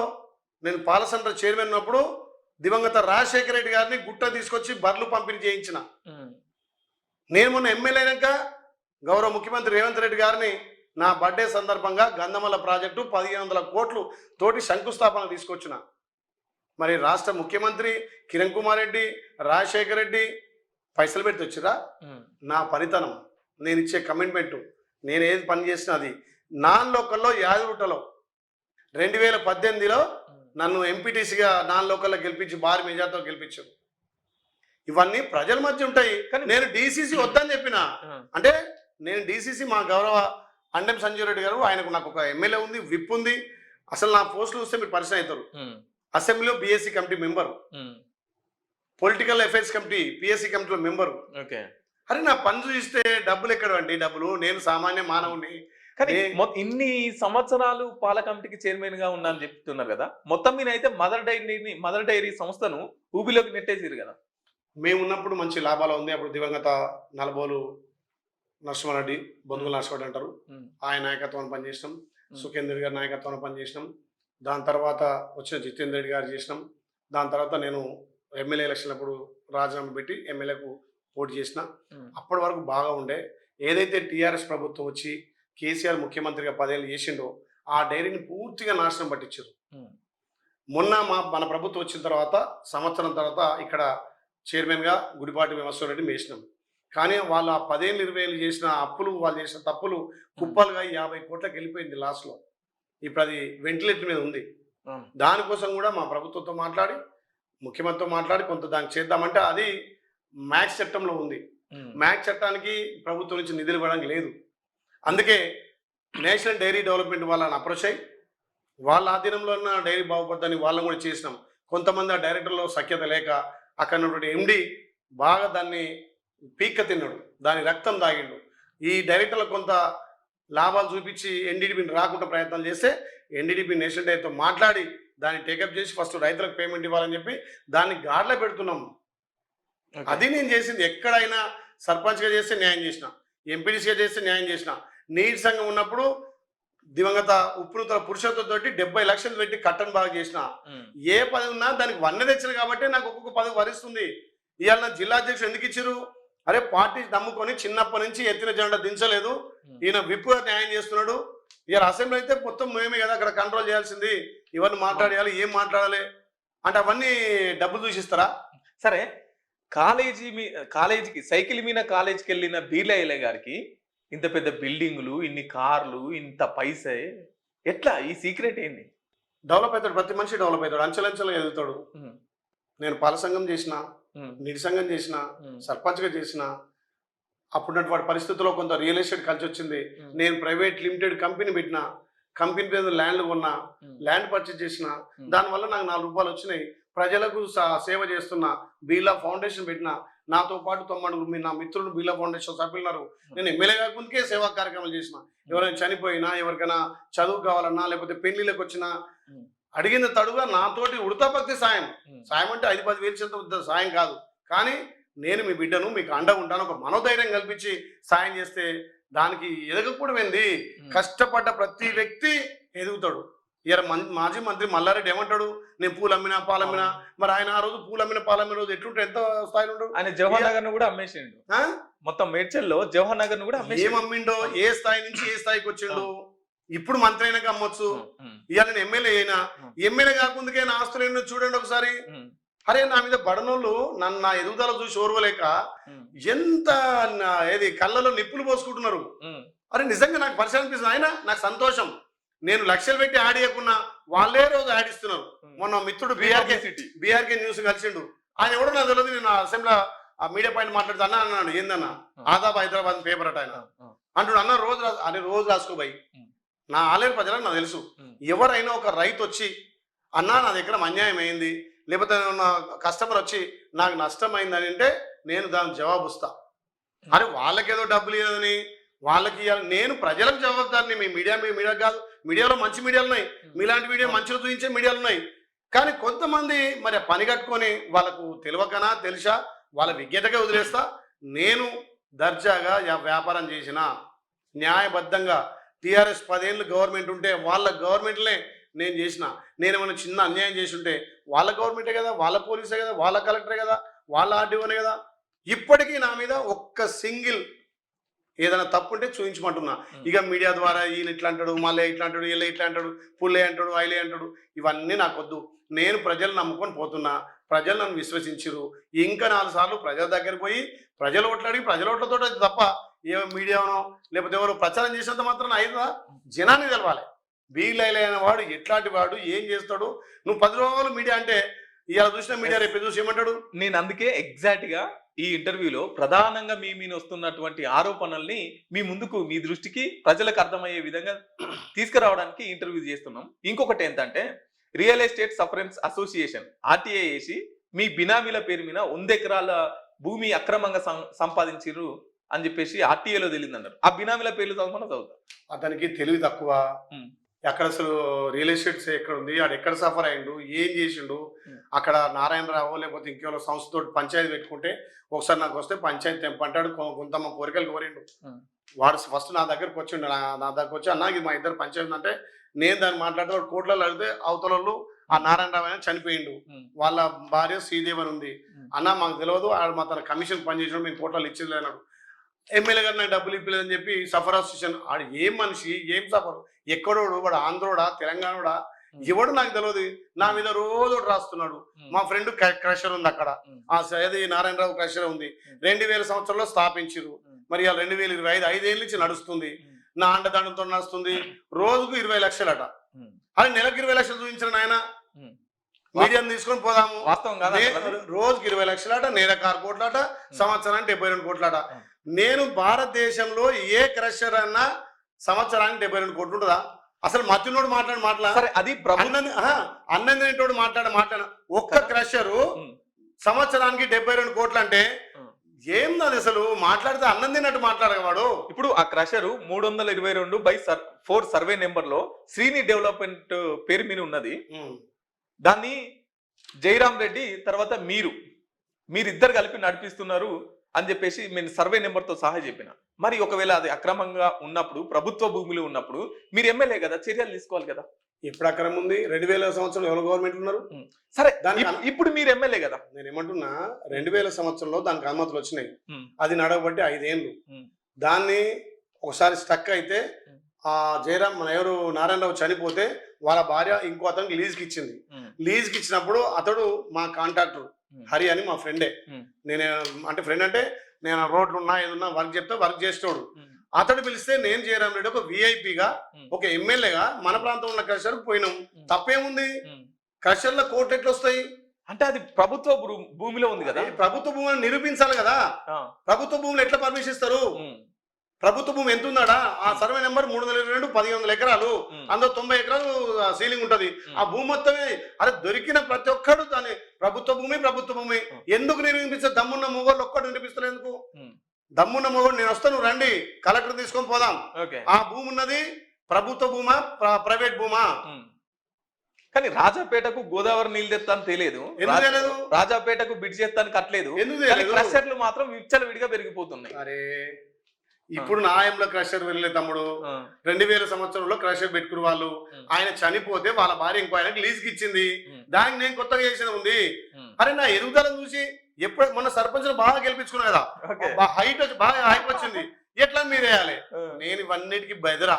నేను పాల సెంటర్ చైర్మన్ ఉన్నప్పుడు దివంగత రాజశేఖర రెడ్డి గారిని గుట్ట తీసుకొచ్చి బర్లు పంపిణీ చేయించిన. నేను మొన్న ఎమ్మెల్యే అయినాక గౌరవ ముఖ్యమంత్రి రేవంత్ రెడ్డి గారిని నా బర్త్డే సందర్భంగా గంధమల్ల ప్రాజెక్టు 1500 కోట్లు తోటి శంకుస్థాపన తీసుకొచ్చిన. మరి రాష్ట్ర ముఖ్యమంత్రి కిరణ్ కుమార్ రెడ్డి, రాజశేఖర రెడ్డి పైసలు పెట్టి వచ్చిరా? నా పనితనం, నేను ఇచ్చే కమిట్మెంటు, నేను ఏది పని చేసినా అది. నాన్ లోకల్లో యాదగుట్టలో 2018లో నన్ను ఎంపీటీసీగా నాన్ లోకల్లో గెలిపించి భారీ మెజార్టీతో గెలిపించారు. ఇవన్నీ ప్రజల మధ్య ఉంటాయి. నేను డీసీసీ వద్దని చెప్పిన. అంటే నేను డీసీసీ మా గౌరవ అండెం సంజయ్ రెడ్డి గారు, ఆయనకు నాకు ఒక ఎమ్మెల్యే ఉంది, విప్ ఉంది. అసలు నా పోస్టులు చూస్తే మీరు పరిచయం అవుతారు. అసెంబ్లీలో BSc committee member, political affairs committee PSC కమిటీలో మెంబరు. అరే నా పని చూస్తే డబ్బులు ఎక్కడ అండి? డబ్బులు, నేను సామాన్య మానవుని. కానీ ఇన్ని సంవత్సరాలు పాల కమిటీకి చైర్మన్ గా ఉన్నా అని చెప్తున్నారు కదా, మొత్తం మీద అయితే మదర్ డైరీ సంస్థను ఊబిలోకి నెట్టేసారు కదా. మేము ఉన్నప్పుడు మంచి లాభాలు ఉంది. అప్పుడు దివంగత నలబోలు నరసింహారెడ్డి, బొందుగుల నరసింహారెడ్డి అంటారు, ఆయన నాయకత్వాన్ని పనిచేసినాం. సుఖేందర్ గారి నాయకత్వాన్ని పనిచేసినాం. దాని తర్వాత వచ్చిన జితేందర్ రెడ్డి గారు చేసినాం. దాని తర్వాత నేను ఎమ్మెల్యే ఎలక్షన్ అప్పుడు రాజీనామా పెట్టి ఎమ్మెల్యేకు పోటీ చేసిన. అప్పటి వరకు బాగా ఉండే. ఏదైతే టీఆర్ఎస్ ప్రభుత్వం వచ్చి కేసీఆర్ ముఖ్యమంత్రిగా 10 ఏళ్ళు చేసిండో ఆ డైరీని పూర్తిగా నాశనం పట్టించారు. మొన్న మన ప్రభుత్వం వచ్చిన తర్వాత సంవత్సరం తర్వాత ఇక్కడ చైర్మన్గా గుడిపాటి విమర్శరెడ్డి వేసినాం. కానీ వాళ్ళు ఆ 10 ఏళ్ళు 20 ఏళ్ళు చేసిన అప్పులు, వాళ్ళు చేసిన తప్పులు కుప్పలుగా 50 కోట్లకు వెళ్ళిపోయింది లాస్ట్లో. ఇప్పుడు అది వెంటిలేటర్ మీద ఉంది. దానికోసం కూడా మా ప్రభుత్వంతో మాట్లాడి, ముఖ్యమంత్రితో మాట్లాడి కొంత దానికి చేద్దామంటే అది మ్యాక్స్ చట్టంలో ఉంది. మ్యాక్స్ చట్టానికి ప్రభుత్వం నుంచి నిధులు ఇవ్వడానికి లేదు. అందుకే నేషనల్ డైరీ డెవలప్మెంట్ వాళ్ళని అప్రోచ్ అయ్యి వాళ్ళ ఆధీనంలో ఉన్న డైరీ బాగుపడ్దని వాళ్ళని కూడా చేసినాం. కొంతమంది ఆ డైరెక్టర్లో సఖ్యత లేక అక్కడ ఉన్నటువంటి ఎండి బాగా దాన్ని పీక్క తిన్నాడు, దాని రక్తం తాగిండు. ఈ డైరెక్టర్లకు కొంత లాభాలు చూపించి ఎన్డీడీపీని రాకుండా ప్రయత్నం చేస్తే ఎన్డీడీపీ నేషనల్ డైరెక్టర్తో మాట్లాడి దాన్ని టేకప్ చేసి ఫస్ట్ రైతులకు పేమెంట్ ఇవ్వాలని చెప్పి దాన్ని గాడిలో పెడుతున్నాం. అది నేను చేసింది. ఎక్కడైనా సర్పంచ్గా చేస్తే న్యాయం చేసిన, ఎంపీడీసీగా చేస్తే న్యాయం చేసిన. నీటి సంఘం ఉన్నప్పుడు దివంగత ఉప్పునూతల పురుషోత్తం తోటి 70 లక్షలు పెట్టి కట్టను బాగా చేసిన. ఏ పదవి ఉన్నా దానికి వన్నె తెచ్చిన కాబట్టి నాకు ఒక్కొక్క పదవి వరిస్తుంది. ఇవాళ జిల్లా అధ్యక్షుడు ఎందుకు ఇచ్చారు? అరే పార్టీ నమ్ముకొని చిన్నప్పటి నుంచి ఎత్తిన జెండా దించలేదు, ఈయన విప్పుగా న్యాయం చేస్తున్నాడు. ఇవాళ అసెంబ్లీ అయితే మొత్తం మేమే కదా అక్కడ కంట్రోల్ చేయాల్సింది, ఇవన్నీ మాట్లాడేయాలి, ఏం మాట్లాడాలి అంటే అవన్నీ డబ్బులు చూసిస్తారా? సరే, కాలేజీకి సైకిల్ మీద కాలేజీకి వెళ్ళిన బీర్లా ఐలయ్య గారికి ఇంత పెద్ద బిల్డింగులు, ఇన్ని కార్లు, ఇంత పైసే, ఎట్లా? ఈ సీక్రెట్ ఏంది? డెవలప్ అవుతాడు, ప్రతి మనిషి డెవలప్ అవుతాడు, అంచెలంచెలుగా ఎదుగుతాడు. నేను పాల సంఘం చేసిన, నీటి సంఘం చేసిన, సర్పంచ్గా చేసిన. అప్పుడున్నటువంటి పరిస్థితుల్లో కొంత రియల్ ఎస్టేట్ కలిసి వచ్చింది. నేను ప్రైవేట్ లిమిటెడ్ కంపెనీ పెట్టిన, కంపెనీ పేరు ల్యాండ్లు కొన్నా, ల్యాండ్ పర్చేజ్ చేసిన. దానివల్ల నాకు 4 రూపాయలు వచ్చినాయి. ప్రజలకు సేవ చేస్తున్న, బీర్లా ఫౌండేషన్ పెట్టిన. నాతో పాటు 90 నా మిత్రులు బీర్లా ఫౌండేషన్ సభ్యులున్నారు. నేను ఎమ్మెల్యే కాకముందుకే సేవా కార్యక్రమాలు చేసిన. ఎవరైనా చనిపోయినా, ఎవరికైనా చదువు కావాలన్నా, లేకపోతే పెళ్లిళ్ళకి వచ్చినా అడిగిన తడుగా నాతోటి ఉడతాపక్తి సాయం అంటే 5-10 వేలు చెంత సాయం కాదు, కానీ నేను మీ బిడ్డను, మీకు అండగా ఉంటాను, ఒక మనోధైర్యం కల్పించి సాయం చేస్తే దానికి ఎదగకపోవడం ఏంది? కష్టపడ్డ ప్రతి వ్యక్తి ఎదుగుతాడు. ఇయర్ మాజీ మంత్రి మల్లారెడ్డి ఏమంటాడు? నేను పూలు అమ్మినా పాలమ్మినా. మరి ఆయన ఆ రోజు పూలు అమ్మిన పాలమ్మిన రోజు ఎట్లుంటే ఎంత స్థాయిలో ఉంటాడు? ఆయన జవహర్ నగర్ ను కూడా అమ్మేసిండు. మొత్తం మేడ్చల్లో జవహర్ నగర్ ను కూడా ఏం అమ్మిండో, ఏ స్థాయి నుంచి ఏ స్థాయికి వచ్చిండు. ఇప్పుడు మంత్రి అయినాక అమ్మొచ్చు. ఇవాళ నేను ఎమ్మెల్యే అయినా, ఎమ్మెల్యే కాకుందుకే నా ఆస్తులు ఏంటో చూడండి ఒకసారి. అరే నా మీద బడనోళ్ళు నా ఎదుగుదల చూసి ఓర్వలేక ఎంత ఏది కళ్ళలో నిప్పులు పోసుకుంటున్నారు. అరే నిజంగా నాకు పరిచయం అనిపిస్తుంది. ఆయన నాకు సంతోషం. నేను లక్షలు పెట్టి ఆడియకున్నా వాళ్ళే రోజు ఆడిస్తున్నారు. మొన్న మిత్రుడు బీఆర్కే న్యూస్ కలిసిండు. ఆయన ఎవడో నాకు తెలియదు. నేను అసెంబ్లీ ఆ మీడియా పాయింట్ మాట్లాడుతా అన్నాడు. ఏందన్నా ఆదాబ్ హైదరాబాద్ పేపర్ అట ఆయన అంటుడు. అన్న రోజు రాసుకోబాయి. నా ఆలయ ప్రజలకు నాకు తెలుసు. ఎవరైనా ఒక రైతు వచ్చి అన్నా నా దగ్గర అన్యాయం అయింది, లేకపోతే నా కస్టమర్ వచ్చి నాకు నష్టం అయిందని అంటే నేను దానికి జవాబు ఇస్తా. అరే వాళ్ళకేదో డబ్బులు ఇవ్వదని వాళ్ళకి నేను ప్రజలకు జవాబుదారిని. మీ మీడియా కాదు, మీడియాలో మంచి మీడియాలు ఉన్నాయి, మీలాంటి మీడియా మంచిగా చూపించే మీడియాలు ఉన్నాయి. కానీ కొంతమంది మరి పని కట్టుకొని వాళ్ళకు తెలియకనా తెలిసా వాళ్ళ విజ్ఞతగా వదిలేస్తా. నేను దర్జాగా వ్యాపారం చేసిన, న్యాయబద్ధంగా. టీఆర్ఎస్ 10 ఏళ్ళు గవర్నమెంట్ ఉంటే వాళ్ళ గవర్నమెంట్లే నేను చేసిన. నేను ఏమైనా చిన్న అన్యాయం చేసి ఉంటే వాళ్ళ గవర్నమెంటే కదా, వాళ్ళ పోలీసే కదా, వాళ్ళ కలెక్టరే కదా, వాళ్ళ ఆర్డీఓనే కదా. ఇప్పటికీ నా మీద ఒక్క సింగిల్ ఏదైనా తప్పు ఉంటే చూపించమంటున్నా. ఇక మీడియా ద్వారా ఈయన ఇట్లా అంటాడు, మళ్ళీ ఇట్లా అంటాడు, వీళ్ళ ఇట్లా అంటాడు, పుల్లే అంటాడు, ఐలే అంటాడు, ఇవన్నీ నాకొద్దు. నేను ప్రజలు నమ్ముకొని పోతున్నా, ప్రజలు నన్ను విశ్వసించరు. ఇంకా 4 సార్లు ప్రజల దగ్గరికి పోయి ప్రజల ఓట్లు అడిగి ప్రజల ఓట్లతో తప్ప ఏ మీడియానో లేకపోతే ఎవరో ప్రచారం చేసినంత మాత్రం అయినా జనాన్ని తెలవాలి. బీర్లా ఐలయ్య అయిన వాడు ఎట్లాంటి వాడు, ఏం చేస్తాడు. నువ్వు 10 రోజులు మీడియా అంటే ఇలా చూసిన మీడియా రేపు చూసి ఏమంటాడు? నేను అందుకే ఎగ్జాక్ట్ గా ఈ ఇంటర్వ్యూలో ప్రధానంగా మీ మీద వస్తున్నటువంటి ఆరోపణల్ని మీ ముందుకు, మీ దృష్టికి, ప్రజలకు అర్థమయ్యే విధంగా తీసుకురావడానికి ఇంటర్వ్యూ చేస్తున్నాం. ఇంకొకటి ఏంటంటే రియల్ ఎస్టేట్ సఫరెన్స్ అసోసియేషన్ ఆర్టీఐ వేసి మీ బినామీల పేరు మీద 100 ఎకరాల భూమి అక్రమంగా సంపాదించారు అని చెప్పేసి ఆర్టీఐలో తెలియదన్నారు. ఆ బినామీల పేర్లు చదువుతా. అతనికి తెలివి తక్కువ. అక్కడ అసలు రియల్ ఎస్టేట్స్ ఎక్కడ ఉంది, ఆడు ఎక్కడ సఫర్ అయ్యిండు, ఏం చేసిండు. అక్కడ నారాయణరావు లేకపోతే ఇంకేమో సంస్థతో పంచాయతీ పెట్టుకుంటే ఒకసారి నాకు వస్తే పంచాయతీ తెంపంటాడు. కొంతమ్మ కోరికలు కోరిండు. వాడు ఫస్ట్ నా దగ్గరకు వచ్చిండు. నా దగ్గరకు వచ్చి అన్నా ఇది మా ఇద్దరు పంచాయతీ అంటే నేను దాన్ని మాట్లాడితే వాడు కోట్లలో అడిగితే అవతలలో ఆ నారాయణరావు అయినా చనిపోయిండు. వాళ్ళ భార్య శ్రీదేవి అని ఉంది. అన్న మాకు తెలియదు, ఆడు మా తన కమిషన్ పనిచేసినాడు, మేము కోట్లలో ఇచ్చింది అన్నాడు. ఎమ్మెల్యే గారు నాకు డబ్బులు ఇప్పలేదని చెప్పి సఫర్ అసోసియేషన్. ఆడు ఏం మనిషి, ఏం సఫర్, ఎక్కడోడు, వాడు ఆంధ్రోడా తెలంగాణోడా ఎవడు నాకు తెలియదు. నా మీద రోజు రాస్తున్నాడు. మా ఫ్రెండ్ క్రషర్ ఉంది అక్కడ, అది నారాయణరావు క్రషర్ ఉంది. 2000 సంవత్సరంలో స్థాపించారు. మరి 2025 5 ఏళ్ళ నుంచి నడుస్తుంది. నా అండదండంతో నడుస్తుంది. రోజుకు 20 లక్షలట. అది నెలకు 20 లక్షలు చూపించిన ఆయన. మీడియాను తీసుకొని పోదాము. రోజుకి 20 లక్షలట, నెలకు 6 కోట్లట, సంవత్సరానికి 72 కోట్లట. నేను భారతదేశంలో ఏ క్రషర్ అన్నా సంవత్సరానికి 72 కోట్లు ఉంటుందా? అసలు మత్తునోడు మాట్లాడ అది అన్నందినోడు మాట్లాడ ఒక్క క్రషరు సంవత్సరానికి 72 కోట్లు అంటే ఏంది అసలు మాట్లాడితే అన్నం తిన్నట్టు మాట్లాడగవాడు. ఇప్పుడు ఆ క్రషర్ 322/4 సర్వే నెంబర్ లో శ్రీని డెవలప్మెంట్ పేరు మీద ఉన్నది. దాన్ని జయరాం రెడ్డి తర్వాత మీరిద్దరు కలిపి నడిపిస్తున్నారు అని చెప్పేసి నేను సర్వే నెంబర్ తో సహా చెప్పిన. మరి ఒకవేళ అది అక్రమంగా ఉన్నప్పుడు, ప్రభుత్వ భూములు ఉన్నప్పుడు మీరు ఎమ్మెల్యే కదా, చర్యలు తీసుకోవాలి కదా. ఎప్పుడు అక్రమం ఉంది? 2000 సంవత్సరంలో ఎవరు గవర్నమెంట్ ఉన్నారు? సరే, దానికి ఇప్పుడు మీరు ఎమ్మెల్యే కదా. నేను ఏమంటున్నా, 2000 సంవత్సరంలో దానికి అనుమతులు వచ్చినాయి. అది నడవబట్టి 5 ఏళ్ళు. దాన్ని ఒకసారి స్టక్ అయితే ఆ జయరాం మన ఎవరు నారాయణరావు చనిపోతే వాళ్ళ భార్య ఇంకో అతనికి లీజ్కి ఇచ్చింది. లీజ్కి ఇచ్చినప్పుడు అతడు మా కాంట్రాక్టర్ హరి అని మా ఫ్రెండే. నేను అంటే ఫ్రెండ్ అంటే నేను రోడ్లు ఉన్నా ఏదున్నా వర్క్ చెప్తే వర్క్ చేసేటోడు. అతడు పిలిస్తే నేను జయరాం రెడ్డి ఒక విఐపిగా ఒక ఎమ్మెల్యేగా మన ప్రాంతంలో ఉన్న క్రషర్కి పోయినాం. తప్పేముంది? క్రషర్ల కోర్టు ఎట్లా వస్తాయి అంటే అది ప్రభుత్వ భూమిలో ఉంది కదా. ప్రభుత్వ భూమిని నిరూపించాలి కదా. ప్రభుత్వ భూములు ఎట్లా పర్మిషన్ ఇస్తారు? ప్రభుత్వ భూమి ఎంత ఉందాడా? ఆ సర్వే నెంబర్ 322 1100 ఎకరాలు, అందులో 90 ఎకరాలు సీలింగ్ ఉంటది. ఆ భూమి మొత్తమే అరే దొరికిన ప్రతి ఒక్కడు దాని ప్రభుత్వ భూమి ఎందుకు నిరూపించే? దమ్మున్న మొగోళ్ళు ఒక్కడు నిరూపిస్తారు ఎందుకు? దమ్మున్న మొగోడు నేను వస్తాను, రండి కలెక్టర్ తీసుకొని పోదాం. ఆ భూమి ఉన్నది ప్రభుత్వ భూమా ప్రైవేట్ భూమా? కానీ రాజాపేటకు గోదావరి నీళ్ళు తెస్తాను తెలియదు, రాజాపేటకు బిడ్ చేస్తాను కట్టలేదు. క్రషర్లు మాత్రం విచ్చలవిడిగా పెరిగిపోతున్నాయి. అరే ఇప్పుడు నాయంలో క్రషర్ వెళ్ళే తమ్ముడు 2000 సంవత్సరంలో క్రషర్ పెట్టుకుని వాళ్ళు ఆయన చనిపోతే వాళ్ళ భార్య ఇంకో ఆయనకి లీజ్కి ఇచ్చింది. దానికి నేను కొత్తగా చేసిన ఉంది. అరే నా ఎదుగుదలను చూసి ఎప్పుడు మొన్న సర్పంచ్ బాగా గెలిపించుకున్నా కదా, హైట్ వచ్చి బాగా హైట్ వచ్చింది. ఎట్లా మీరు వేయాలి? నేను ఇవన్నిటికి బెదరా.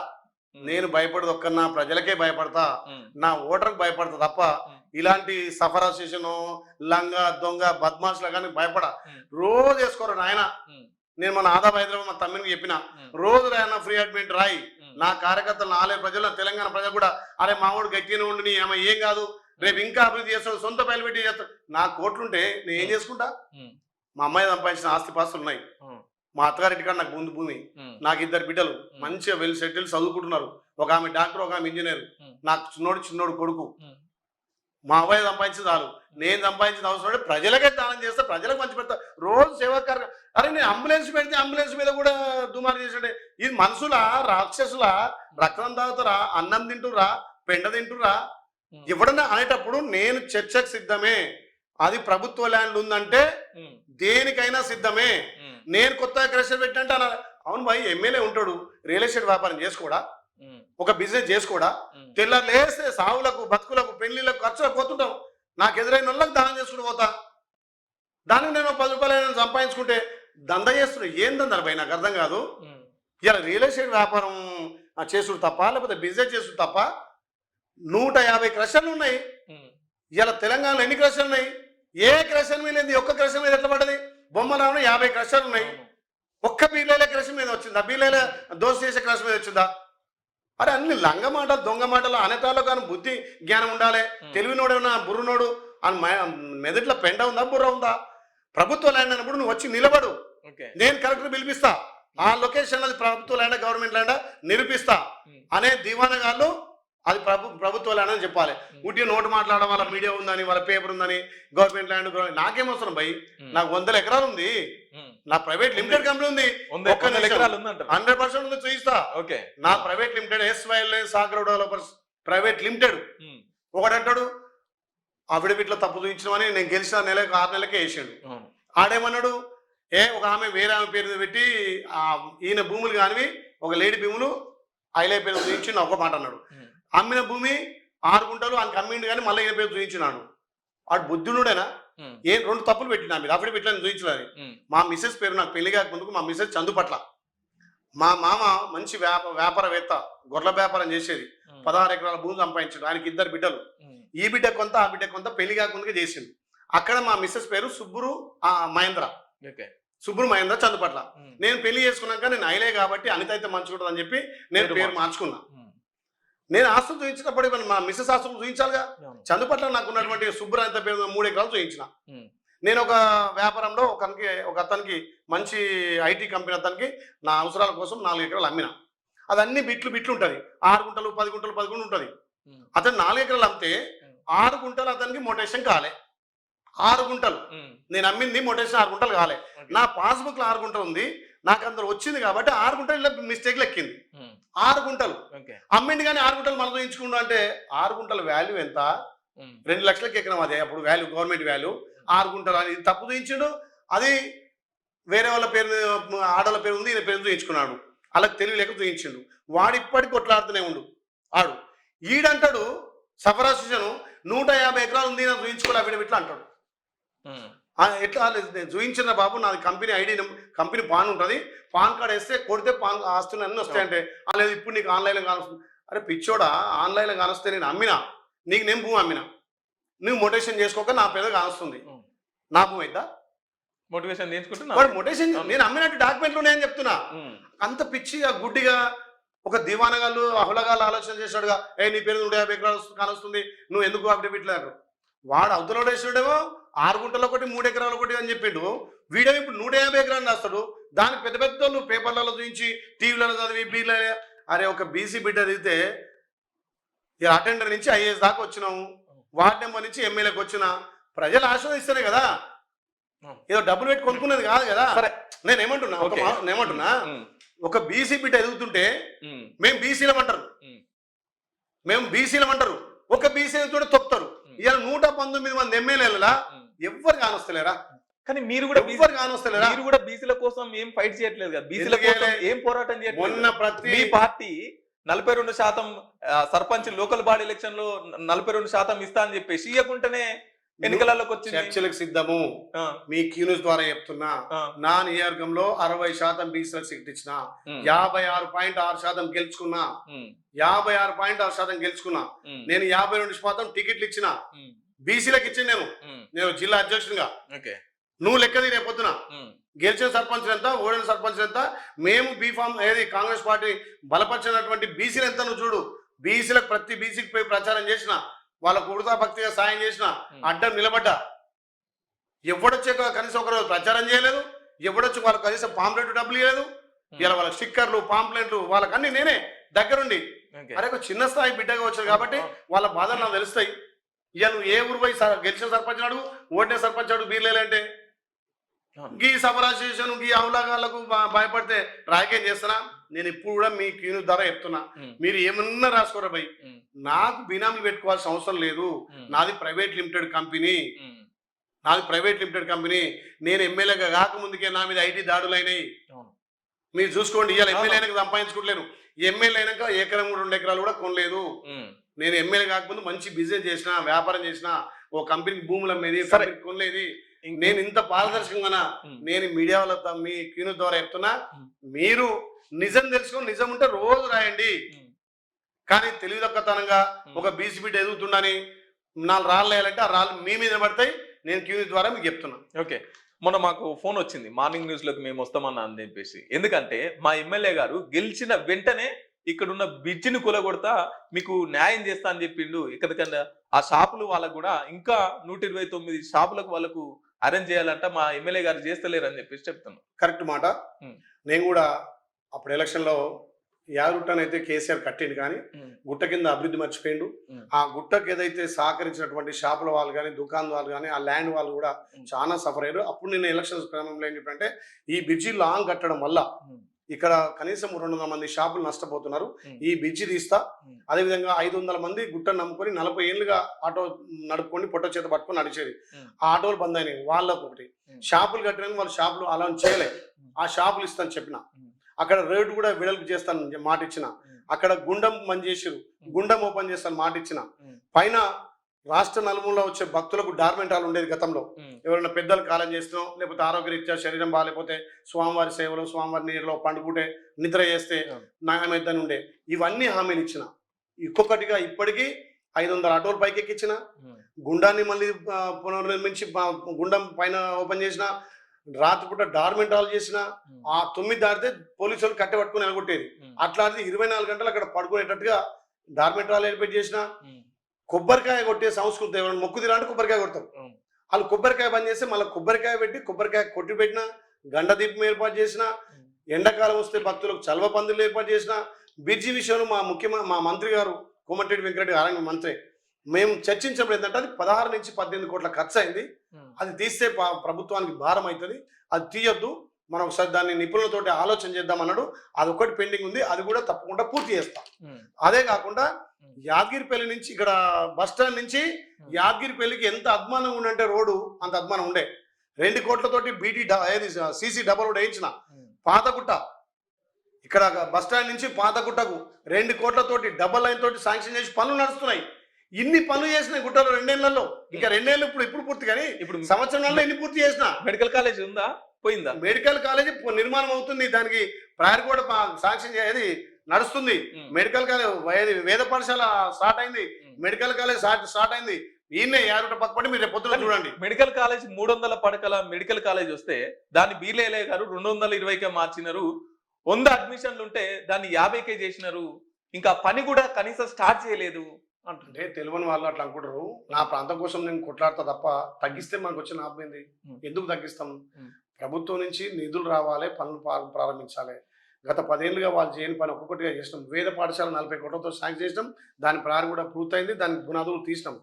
నేను భయపడదు, ఒక్క నా ప్రజలకే భయపడతా, నా ఓటర్కి భయపడతా తప్ప ఇలాంటి సఫర్ అసోసియేషన్ లంగా దొంగ బద్మాషులు కానీ భయపడ. రోజు వేసుకోరు నాయన. నేను మన ఆదాబ్ హైదరాబాద్ మా తమ్మినికి చెప్పిన, రోజు రాయన ఫ్రీ అడ్మిట్ రాయి. నా కార్యకర్తలు, నాలుగు ప్రజలు, తెలంగాణ ప్రజలు కూడా అరే మామూడు గట్టిగానే ఉండి నీ ఆమె ఏం కాదు, రేపు ఇంకా అభివృద్ధి చేస్తాడు, సొంత పైలు పెట్టి చేస్తాడు. నా కోట్లుంటే నేను ఏం చేసుకుంటా? మా అమ్మాయి సంపాదించిన ఆస్తి పాస్తులు ఉన్నాయి. మా అత్తగారింటి కాడ నాకు ముందు భూమి, నాకు 2 బిడ్డలు మంచిగా వెల్ సెటిల్ చదువుకుంటున్నారు. ఒక ఆమె డాక్టర్, ఒక ఆమె ఇంజనీర్. నాకు చిన్నోడు కొడుకు. మా అబ్బాయి సంపాదించింది చాలు. నేను సంపాదించిన అవసరం ప్రజలకే దానం చేస్తా, ప్రజలకు మంచి పెడతా, రోజు సేవాకార. అరే నేను అంబులెన్స్ పెడితే అంబులెన్స్ మీద కూడా దుమారు చేసాడే. ఇది మనుషుల రాక్షసుల రక్తం తాగుతారా, అన్నం తింటురా, పెండ తింటురా? ఎవడన్నా అనేటప్పుడు నేను చర్చకు సిద్ధమే. అది ప్రభుత్వ ల్యాండ్ ఉందంటే దేనికైనా సిద్ధమే. నేను కొత్తగా క్రషర్ పెట్టంటే అవును భాయ్, ఎమ్మెల్యే ఉంటాడు, రియల్ ఎస్టేట్ వ్యాపారం చేసుకోడా, ఒక బిజినెస్ చేసుకోడా? తెల్లారు లేస్తే సావులకు, బతుకులకు, పెళ్లిళ్ళకు, ఖర్చులకు పోతుంటాం. నాకు ఎదురైన వాళ్ళకి దానం చేసుకుంటూ పోతా. దానికి నేను 10 రూపాయలు సంపాదించుకుంటే దంద చేస్తున్నా. ఏం దందరు భయ్ నాకు అర్థం కాదు. ఇలా రియల్ ఎస్టేట్ వ్యాపారం చేసుడు తప్ప, లేకపోతే బిజినెస్ చేసుడు తప్ప. 150 క్రషర్లు ఉన్నాయి. ఇలా తెలంగాణలో ఎన్ని క్రషర్లు ఉన్నాయి? ఏ క్రషర్ మీద లేదు, ఒక్క క్రషర్ మీద ఎట్లా పడ్డది? బొమ్మలో 50 క్రషర్లు ఉన్నాయి. ఒక్క బీర్లైల క్రషర్ మీద వచ్చిందా? బీర్లైల దోశ చేసే క్రషర్ మీద వచ్చిందా? అరే అన్ని లంగ మాటలు, దొంగ మాటలు అనేటాలో కానీ బుద్ధి జ్ఞానం ఉండాలి. తెలివినోడేమన్నా బుర్రునోడు అని మెదట్లో పెండ ఉందా, బుర్ర ఉందా? ప్రభుత్వ ల్యాండ్ అన్నప్పుడు నువ్వు వచ్చి నిలబడు. నేను కలెక్టర్ పిలిపిస్తా, ఆ లొకేషన్ అది ప్రభుత్వ ల్యాండ్ గవర్నమెంట్ ల్యాండ్ నిరూపిస్తా అనే దివానగాళ్ళు అది ప్రభుత్వ ల్యాండ్ అని చెప్పాలి. ఉట్టి నోటు మాట్లాడడం, వాళ్ళ మీడియా ఉందని, వాళ్ళ పేపర్ ఉందని, గవర్నమెంట్ ల్యాండ్. నాకేమవసరం భయ్? నాకు 100 ఎకరాలు ఉంది, నా ప్రైవేట్ లిమిటెడ్ కంపెనీ ఉంది, 100% ఉంది, చూయిస్తా. నా private limited SYL Sagar developers private limited. ఒకడంటాడు అఫిడవిట్లో తప్పు చూపించమని, నేను గెలిచిన నెలకు 6 నెలలకే వేసాడు. ఆడేమన్నాడు, ఒక ఆమె వేరే ఆమె పేరు పెట్టి ఈయన భూములు కానివి ఒక లేడీ భూములు ఐలే పేరు చూపించి ఒక మాట అన్నాడు. అమ్మిన భూమి 6 గుంటలు ఆయనకి అమ్మిండు కానీ మళ్ళీ ఈయన పేరు చూపించినాడు. వాడు బుద్ధునుడేనా? 2 తప్పులు పెట్టినా మీరు అఫిడవిట్లో చూపించలేదు. మా మిస్సెస్ పేరు నాకు పెళ్లి కాక ముందుకు మా మిస్సెస్ చందుపట్ల. మా మామ మంచి వ్యాపారవేత్త, గొర్రెల వ్యాపారం చేసేది, 16 ఎకరాల భూమి సంపాదించాడు. ఆయనకి 2 బిడ్డలు. ఈ బిడ్డ కొంత, ఆ బిడ్డ కొంత పెళ్లి కాకముందుగా చేసింది. అక్కడ మా మిస్సెస్ పేరు మహేంద్ర చందుపట్ల. నేను పెళ్లి చేసుకున్నాక నేను ఐలే కాబట్టి అనిత అయితే మంచుకుంటుంది అని చెప్పి నేను పేరు మార్చుకున్నా. నేను ఆస్తులు చూపించినప్పుడు మా మిస్సెస్ ఆస్తులు చూపించాలిగా. చందుపట్ల నాకు ఉన్నటువంటి శుభ్ర అనిత పేరు 3 ఎకరాలు చూపించిన. నేను ఒక వ్యాపారంలో ఒక అతనికి మంచి ఐటీ కంపెనీ అతనికి నా అవసరాల కోసం 4 ఎకరాలు అమ్మిన. అదన్నీ బిట్లు ఉంటుంది. 6 గుంటలు 10 గుంటలు 10 గుంటలు ఉంటుంది. అతను 4 ఎకరాలు అమ్మితే 6 గుంటలు అతనికి మోటేషన్ కాలే. 6 గుంటలు నేను అమ్మింది మొటేషన్ 6 గుంటలు కాలే. నా పాస్బుక్ లో 6 గుంటలు ఉంది, నాకు అందులో వచ్చింది కాబట్టి 6 గుంటలు మిస్టేక్ లెక్కింది. 6 గుంటలు అమ్మింది కానీ 6 గుంటలు మనం చూయించుకుంటా అంటే 6 గుంటల వాల్యూ ఎంత? 2 లక్షలకి ఎకరం. అదే అప్పుడు వాల్యూ, గవర్నమెంట్ వాల్యూ 6 గుంటలు అని తప్పు చూయించాడు. అది వేరే వాళ్ళ పేరు, ఆడవాళ్ళ పేరు ఉంది, ఈయన పేరు చూయించుకున్నాడు. అలా తెలియలేక చూయించిండు. వాడు ఇప్పటికి కొట్లాడుతూనే ఉండు. ఆడు ఈడంటాడు సఫరాసిషన్ 150 ఎకరాలు ఉంది, నాకు చూయించుకోవాలి అఫిడవిట్లు అంటాడు. ఎట్లా నేను చూయించిన బాబు, నాది కంపెనీ ఐడి, కంపెనీ పాన్ ఉంటుంది, పాన్ కార్డ్ వేస్తే కొడితే పాన్ ఆస్తులు అన్నీ వస్తాయంటే లేదు ఇప్పుడు నీకు ఆన్లైన్లో కానొస్తుంది. అరే పిచ్చోడా, ఆన్లైన్లో కానొస్తే నేను అమ్మినా, నీకు నేను భూమి అమ్మినా, నువ్వు మొటేషన్ చేసుకోక నా పేద కానొస్తుంది, నా భూమి అయిద్దా? మోటివేషన్ మొటేషన్ నేను అమ్మినట్టు డాక్యుమెంట్లు ఉన్నాయని చెప్తున్నా. అంత పిచ్చిగా గుడ్డిగా ఒక దివానగాళ్ళు అహులగాళ్ళు ఆలోచన చేశాడుగా, నీ పేరు 150 ఎకరాలు కానొస్తుంది, నువ్వు ఎందుకు అఫిడవిట్లు? వాడు అవతల వేసాడేమో 6 గుంటలు ఒకటి 3 ఎకరాలు ఒకటి అని చెప్పిండు. వీడేమో ఇప్పుడు 150 ఎకరాలు రాస్తాడు. దానికి పెద్ద పెద్ద వాళ్ళు పేపర్లలో చూపించి, టీవీలలో చదివి, బీలో అరే ఒక బీసీ బిడ్డ చదివితే అటెండర్ నుంచి ఐఏఎస్ దాకా వచ్చినాము, వార్డ్ నెంబర్ నుంచి ఎమ్మెల్యేకి వచ్చిన ప్రజలు ఆశ్రయిస్తేనే కదా, ఏదో డబ్బులు పెట్టి కొనుక్కున్నది కాదు కదా. నేనేమంటున్నా ఒక బీసీ బిడ్డ ఎదుగుతుంటే మేము బీసీలమంటారు, ఒక బీసీ ఎదుగుతుంటే తొక్కుతారు. ఇలా 119 మంది ఎమ్మెల్యేలా ఎవ్వరు కానొస్తలేరా? కానీ మీరు కూడా ఎవ్వరు కానొస్తలేరా? మీరు కూడా బీసీల కోసం ఏం ఫైట్ చేయట్లేదు కదా, బీసీల కోసం ఏం పోరాటం చేయట్లేదు. మొన్న ప్రతి party 42% sarpanch local body election లో 42% ఇస్తా అని చెప్పేసి ఇవ్వకుండానే ఎన్నికలలోకి వచ్చి చర్చలకు సిద్ధము. మీ క్యూనిస్ ద్వారా చెప్తున్నా, నా నియోజకంలో 60% బీసీలకు సీట్ ఇచ్చిన, 56.6% గెలుచుకున్నా, 56.6% గెలుచుకున్నా. నేను 52% టికెట్లు ఇచ్చిన, బీసీలకు ఇచ్చిన. నేను జిల్లా అధ్యక్షునిగా. నువ్వు లెక్క రేపొద్దున గెలిచిన సర్పంచ్ ఎంత, ఓడిన సర్పంచ్ ఎంత, మేము బీఫామ్ ఏది కాంగ్రెస్ పార్టీ బలపరిచినటువంటి బీసీలు ఎంత నువ్వు చూడు. బీసీలకు ప్రతి బీసీకి పోయి ప్రచారం చేసిన, వాళ్ళకు ఉడతా భక్తిగా సాయం చేసిన, అడ్డం నిలబడ్డా. ఎవడొచ్చే కనీసం ఒకరోజు ప్రచారం చేయలేదు, ఎవడొచ్చి వాళ్ళకి కనీసం పాంప్లెట్ డబ్బులు ఇవ్వలేదు. ఇలా వాళ్ళ స్టిక్కర్లు, పాంప్లెట్లు వాళ్ళకన్నీ నేనే దగ్గరుండి. అరే ఒక చిన్న స్థాయి బిడ్డగా వచ్చారు కాబట్టి వాళ్ళ బాధలు నాకు తెలుస్తాయి. ఇక నువ్వు ఏ ఊరు పోయి గెలిచిన సర్పంచ్ అడుగు, ఓడిన సర్పంచ్ అడుగు, బీర్లేలంటే గీ సబరాశేషన్ గీ అవులాగాళ్ళకు భయపడితే రాజకీయం చేస్తున్నా. నేను ఇప్పుడు కూడా మీ క్యూను ద్వారా చెప్తున్నా, మీరు ఏమన్నా రాసుకోరా భయ్, నాకు బినామీ పెట్టుకోవాల్సిన అవసరం లేదు. నాది ప్రైవేట్ లిమిటెడ్ కంపెనీ. నేను ఎమ్మెల్యేగా కాకముందుకే నా మీద ఐటీ దాడులు అయినాయి. మీరు చూసుకోండి. ఇవాళ ఎమ్మెల్యే అయినాక సంపాదించుకోవట్లేను. ఎమ్మెల్యే అయినాక ఎకరం 2 ఎకరాలు కూడా కొనలేదు. నేను ఎమ్మెల్యే కాకముందు మంచి బిజినెస్ చేసిన, వ్యాపారం చేసిన, ఓ కంపెనీకి భూములు అమ్మేది, కొనలేదు. నేను ఇంత పారదర్శకంగా నేను మీడియా వాళ్ళతో మీ క్యూను ద్వారా చెప్తున్నా, మీరు నిజం తెలుసుకొని నిజం ఉంటే రోజు రాయండి. కానీ తెలివితక్కువతనంగా ఒక బీసీ బిడ్డ ఎదుగుతుండని 4 రాళ్ళు వేయాలంటే ఆ రాళ్ళు మీ మీద పడతాయి. నేను క్యూని ద్వారా మీకు చెప్తున్నా. ఓకే, మొన్న మాకు ఫోన్ వచ్చింది మార్నింగ్ న్యూస్ లోకి మేము వస్తామన్నా అని చెప్పేసి. ఎందుకంటే మా ఎమ్మెల్యే గారు గెలిచిన వెంటనే ఇక్కడున్న బ్రిడ్జిని కూలగొడతా మీకు న్యాయం చేస్తా అని చెప్పిండు. ఇక్కడికన్నా ఆ షాపులు వాళ్ళకు కూడా ఇంకా 129 షాపులకు వాళ్ళకు అరేంజ్ చేయాలంట. మా ఎమ్మెల్యే గారు చేస్తలేరు అని చెప్పేసి చెప్తున్నాను. కరెక్ట్ మాట. నేను కూడా అప్పుడు ఎలక్షన్లో యాగుట్టనైతే కేసీఆర్ కట్టిండు, కానీ గుట్ట కింద అభివృద్ధి మర్చిపోయిండు. ఆ గుట్టకు ఏదైతే సహకరించినటువంటి షాపుల వాళ్ళు కానీ, దుకాణం వాళ్ళు కానీ, ఆ ల్యాండ్ వాళ్ళు కూడా చాలా సఫర్ అయ్యారు. అప్పుడు నేను ఎలక్షన్స్ క్రమంలో ఏం చెప్పంటే, ఈ బ్రిడ్జి లాంగ్ కట్టడం వల్ల ఇక్కడ కనీసం 200 మంది షాపులు నష్టపోతున్నారు. ఈ బ్రిడ్జి తీస్తా, అదేవిధంగా 500 మంది గుట్టను నమ్ముకొని 40 ఏళ్ళుగా ఆటో నడుపుకొని పొట్ట చేత పట్టుకొని నడిచేది. ఆ ఆటోలు బంద్ అయినాయి. వాళ్ళకు ఒకటి షాపులు కట్టడానికి వాళ్ళు షాపులు అలా చేయలే. ఆ షాపులు ఇస్తాను చెప్పిన, అక్కడ రేటు కూడా వెడల్పు చేస్తాను మాట ఇచ్చిన, అక్కడ గుండం బంద్ చేసిరు, గుండం ఓపెన్ చేస్తాను మాట ఇచ్చిన. పైన రాష్ట్ర నలుమూలలో వచ్చే భక్తులకు డార్మెంట్ హాల్ ఉండేది గతంలో. ఎవరైనా పెద్దలు కాలం చేస్తున్నాం, లేకపోతే ఆరోగ్యరీత్యా శరీరం బాగాలేకపోతే స్వామివారి సేవలు, స్వామివారి నీరులో పండుకుంటే నిద్ర చేస్తే న్యాయమైద్దని ఉండే. ఇవన్నీ హామీలు ఇచ్చిన. ఒక్కొక్కటిగా ఇప్పటికీ 500 ఆటోలు పైకి ఎక్కించిన, గుండాన్ని మళ్ళీ పునర్నిర్మించి గుండం పైన ఓపెన్ చేసిన, రాత్రిపూట డార్మెంట్ హాల్ చేసిన. ఆ 9 దాటితే పోలీసులు కట్టె పట్టుకుని ఎలగొట్టేది. అట్లాంటిది 24 గంటలు అక్కడ పడుకునేటట్టుగా డార్మెంట్ హాల్ ఏర్పాటు చేసిన. కొబ్బరికాయ కొట్టే సంస్కృతి, ఎవరైనా మొక్కు తినాలంటే కొబ్బరికాయ కొడతారు. వాళ్ళు కొబ్బరికాయ బంద్ చేస్తే మళ్ళీ కొబ్బరికాయ పెట్టి కొబ్బరికాయ కొట్టి పెట్టిన, గండ దీపం ఏర్పాటు చేసిన, ఎండాకాలం వస్తే భక్తులకు చల్వ పందులు ఏర్పాటు చేసిన. బ్రిడ్జి విషయంలో మా మంత్రి గారు కోమటిరెడ్డి వెంకరెడ్డి గారు మంత్రి, మేము చర్చించినప్పుడు ఏంటంటే అది 16 నుంచి 18 కోట్ల ఖర్చు అయింది. అది తీస్తే ప్రభుత్వానికి భారం అవుతుంది, అది తీయొద్దు, మనం ఒకసారి దాన్ని నిపుణులతోటి ఆలోచన చేద్దాం అన్నాడు. అది ఒకటి పెండింగ్ ఉంది, అది కూడా తప్పకుండా పూర్తి చేస్తాం. అదే కాకుండా యాదగిరిపల్లి నుంచి ఇక్కడ బస్ స్టాండ్ నుంచి యాదగిరిపల్లికి ఎంత అద్మానం ఉండంటే రోడ్డు అంత అద్మానం ఉండే. 2 కోట్లతోటి సీసీ డబల్ రోడ్ వేయించిన. పాతగుట్ట ఇక్కడ బస్ స్టాండ్ నుంచి పాతగుట్టకు 2 కోట్లతోటి డబల్ లైన్ తోటి శాంక్షన్ చేసి పనులు నడుస్తున్నాయి. ఇన్ని పనులు చేసిన గుట్టలో 2 ఏళ్లలో, ఇంకా 2 ఏళ్ళు ఇప్పుడు పూర్తి, కానీ ఇప్పుడు సంవత్సరంలో ఎన్ని పూర్తి చేసిన. మెడికల్ కాలేజ్ ఉందా, పోయిందా? మెడికల్ కాలేజ్ నిర్మాణం అవుతుంది, దానికి ప్రయర్ కూడా శాంక్షన్ చేయాలి, నడుస్తుంది. మెడికల్ కాలేజ్ వేద పాఠశాల స్టార్ట్ అయింది, మెడికల్ కాలేజ్ స్టార్ట్ అయింది. ఈయన 50 పక్కపడి మీరు పొద్దున చూడండి. మెడికల్ కాలేజ్ 300 పడకల మెడికల్ కాలేజ్ వస్తే దాన్ని బీర్లేలే గారు 220కే మార్చినారు. 100 అడ్మిషన్లు ఉంటే దాన్ని 50కే చేసినారు. ఇంకా పని కూడా కనీసం స్టార్ట్ చేయలేదు అంటే తెలియని వాళ్ళు అట్లా అనుకుంటారు. నా ప్రాంతం కోసం నేను కొట్లాడతా తప్ప తగ్గిస్తే మనకు వచ్చిన ఆపమైంది. ఎందుకు తగ్గిస్తాం? ప్రభుత్వం నుంచి నిధులు రావాలి, పనులు ప్రారంభించాలి. గత 10 ఏళ్ళుగా వాళ్ళు చేయని పని ఒక్కొక్కటిగా చేసినాం. వేద పాఠశాల 40 కోట్లతో శాంక్షన్ చేసినాం, దాని ప్రారం కూడా పూర్తయింది, దానికి పునాదులు తీసినాం.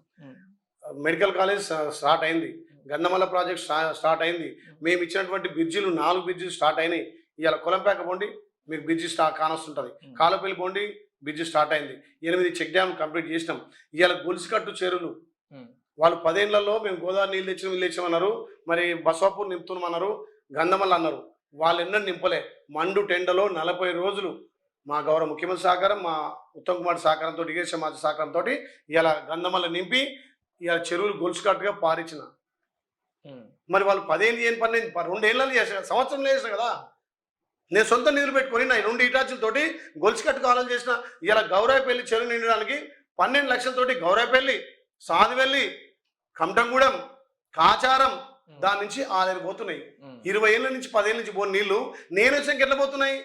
మెడికల్ కాలేజ్ స్టార్ట్ అయింది, గంధమల్ల ప్రాజెక్ట్ స్టార్ట్ అయింది. మేము ఇచ్చినటువంటి బ్రిడ్జిలు 4 బ్రిడ్జిలు స్టార్ట్ అయినాయి. ఇవాళ కొలంపేక పోండి, మీకు బ్రిడ్జి కానొస్తుంటుంది. కాలపల్లి పోండి, బ్రిడ్జి స్టార్ట్ అయింది. 8 చెక్ డ్యామ్ కంప్లీట్ చేసినాం. ఇవాళ గొలుసుకట్టు చెరువులు వాళ్ళు 10 ఏళ్లలో మేము గోదావరి నీళ్ళు తెచ్చామన్నారు, మరి బసవాపూర్ నింపుతున్నామన్నారు, గంధమల్ల అన్నారు. వాళ్ళు ఎన్నో నింపలే. మండు టెండలో 40 రోజులు మా గౌరవ ముఖ్యమంత్రి సహకారం, మా ఉత్తమ్ కుమార్ సహకారంతో, డిగేష్ సమాజ్ సహకారంతో ఇలా గంధమల్ల నింపి ఇలా చెరువులు గొలుసుకట్టుగా పారించిన. మరి వాళ్ళు 10 ఏళ్ళు చేయని పని 2 ఏళ్ళలో చేసిన, సంవత్సరంలో చేసిన కదా. నేను సొంత నిధులు పెట్టుకొని నా 2 ఇటాచులతోటి గొలుసుకట్టు కాలం చేసిన. ఇలా గౌరాయపల్లి చెరువు నిండడానికి 12 లక్షలతోటి గౌరాయపల్లి, సాదివెల్లి, కమటంగూడెం, కాచారం, దాని నుంచి ఆలేరు పోతున్నాయి. 20 ఏళ్ళ నుంచి 10 ఏళ్ళ నుంచి పోని నీళ్లు నేను వచ్చాక ఎట్లా పోతున్నాయి?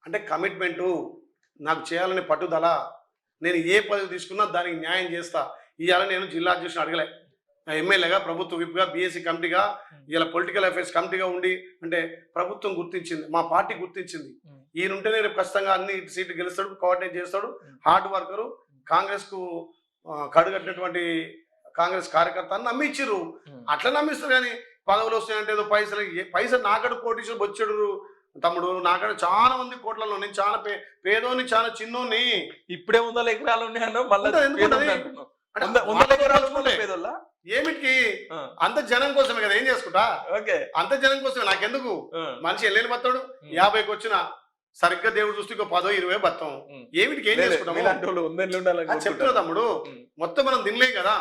అంటే కమిట్మెంటు, నాకు చేయాలనే పట్టుదల. నేను ఏ పదవి తీసుకున్నా దానికి న్యాయం చేస్తా. ఇవాళ నేను జిల్లా అధ్యక్షుని అడగలే, ఎమ్మెల్యేగా, ప్రభుత్వ విప్గా, బీఎస్సీ కమిటీగా, ఇలా పొలిటికల్ అఫైర్స్ కమిటీగా ఉండి, అంటే ప్రభుత్వం గుర్తించింది, మా పార్టీ గుర్తించింది. ఈయనుంటేనే రేపు ఖచ్చితంగా అన్ని సీట్లు గెలుస్తాడు, కోఆర్డినేట్ చేస్తాడు, హార్డ్ వర్కరు, కాంగ్రెస్కు కడుగట్టినటువంటి కాంగ్రెస్ కార్యకర్త అని నమ్మించారు. అట్లా నమ్మిస్తారు. కానీ పదవులు వస్తాయంటే ఏదో పైసలు నాకడ కోటీశ్వరు బొచ్చాడు తమ్ముడు. నాకడ చాలా మంది కోట్లలో, నేను చాలా పేదోని, చాలా చిన్నోని. ఇప్పుడే 100 ఎకరాలు ఉన్నాయన్నా, ఏమిటికి? అంత జనం కోసమే కదా. ఏం చేసుకుంటా? అంత జనం కోసమే. నాకెందుకు? మనిషి వెళ్ళని బతాడు, 50కి వచ్చిన సరిగ్గా దేవుడు చూస్తే 10, 20 బతాం. ఏమిటికి? ఏం చేసుకుంటాము? చెప్తున్నా తమ్ముడు, మొత్తం మనం తినలేం కదా.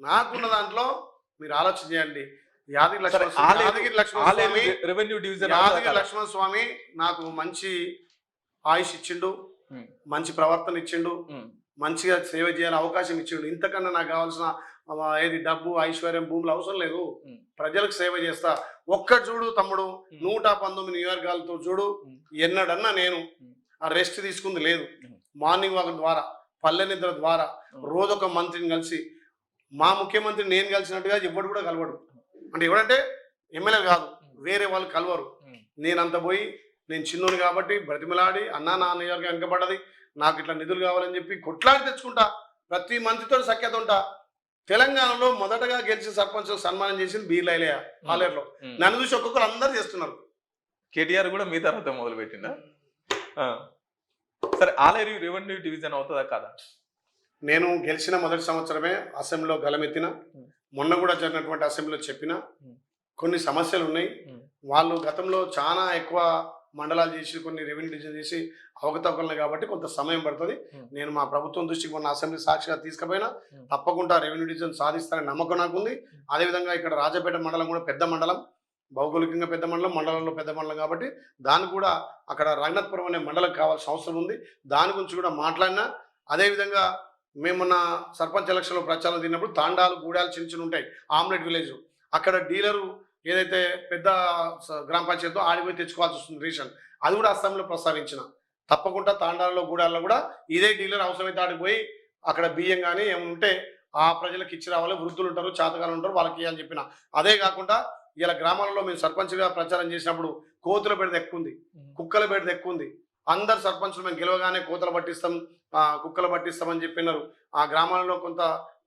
నాకున్న దాంట్లో మీరు ఆలోచన చేయండి. యాదగిరి లక్ష్మణ స్వామి నాకు మంచి ఆయుష్ ఇచ్చిండు, మంచి ప్రవర్తన ఇచ్చిండు, మంచిగా సేవ చేయాలని అవకాశం ఇచ్చిండు. ఇంతకన్నా నాకు కావాల్సిన ఏది డబ్బు, ఐశ్వర్యం, భూములు అవసరం లేదు. ప్రజలకు సేవ చేస్తా. ఒక్కటి చూడు తమ్ముడు, 119 నియోజకవర్గాలతో చూడు, ఎన్నడన్నా నేను ఆ రెస్ట్ తీసుకుంది లేదు. మార్నింగ్ వాక్ ద్వారా, పల్లె నిద్ర ద్వారా, రోజొక మంత్రిని కలిసి, మా ముఖ్యమంత్రి నేను కలిసినట్టుగా ఎవడు కూడా కలవడు. అంటే ఎవడంటే ఎమ్మెల్యే కాదు, వేరే వాళ్ళు కలవరు. నేనంత పోయి, నేను చిన్నోని కాబట్టి బ్రతిమలాడి, అన్నా నా నియోజకవర్గం వెనకబడ్డది, నాకు ఇట్లా నిధులు కావాలని చెప్పి కొట్లాడి తెచ్చుకుంటా. ప్రతి మంత్రితో సఖ్యత ఉంటా. తెలంగాణలో మొదటగా గెలిచిన సర్పంచ్ సన్మానం చేసింది బీర్లైలే ఆలేరులో. నన్ను చూసి ఒక్కొక్కరు అందరు చేస్తున్నారు. కేటీఆర్ కూడా మీ తర్వాత మొదలు పెట్టిందా? సరే, ఆలేరు రెవెన్యూ డివిజన్ అవుతుందా కాదా? నేను గెలిచిన మొదటి సంవత్సరమే అసెంబ్లీలో గలమెత్తిన. మొన్న కూడా జరిగినటువంటి అసెంబ్లీలో చెప్పిన కొన్ని సమస్యలు ఉన్నాయి. వాళ్ళు గతంలో చాలా ఎక్కువ మండలాలు చేసి, కొన్ని రెవెన్యూ డివిజన్ చేసి అవకతవకలు కాబట్టి కొంత సమయం పడుతుంది. నేను మా ప్రభుత్వం దృష్టికి మొన్న అసెంబ్లీ సాక్షిగా తీసుకుపోయినా తప్పకుండా రెవెన్యూ డివిజన్ సాధిస్తానని నమ్మకం నాకుంది. అదేవిధంగా ఇక్కడ రాజపేట మండలం కూడా పెద్ద మండలం, భౌగోళికంగా పెద్ద మండలం, మండలంలో పెద్ద మండలం కాబట్టి దాన్ని కూడా అక్కడ రంగనాథపురం అనే మండలం కావాల్సిన అవసరం ఉంది. దాని గురించి కూడా మాట్లాడినా. అదేవిధంగా మేము మొన్న సర్పంచ్ ఎలక్షన్లో ప్రచారం తిన్నప్పుడు తాండాలు, గూడాలు చిన్న చిన్న ఉంటాయి, ఆమ్లెట్ విలేజ్, అక్కడ డీలరు ఏదైతే పెద్ద గ్రామ పంచాయతీతో ఆడిపోయి తెచ్చుకోవాల్సి వస్తుంది రేషన్. అది కూడా అసెంబ్లీలో ప్రస్తావించిన. తప్పకుండా తాండాలలో, గూడాల్లో కూడా ఇదే డీలర్ అవసరమైతే ఆడిపోయి అక్కడ బియ్యం కానీ ఏమైనా ఉంటే ఆ ప్రజలకు ఇచ్చి రావాలి. వృద్ధులు ఉంటారు, చాతకాలు ఉంటారు, వాళ్ళకి ఇవ్వాలని చెప్పిన. అదే కాకుండా ఇలా గ్రామాలలో మేము సర్పంచ్గా ప్రచారం చేసినప్పుడు కోతుల బెడద ఎక్కువ ఉంది, కుక్కల బెడద ఎక్కువ ఉంది. అందరు సర్పంచులు మేము గెలవగానే కోతలు పట్టిస్తాం, కుక్కలు పట్టిస్తామని చెప్పినారు. ఆ గ్రామాలలో కొంత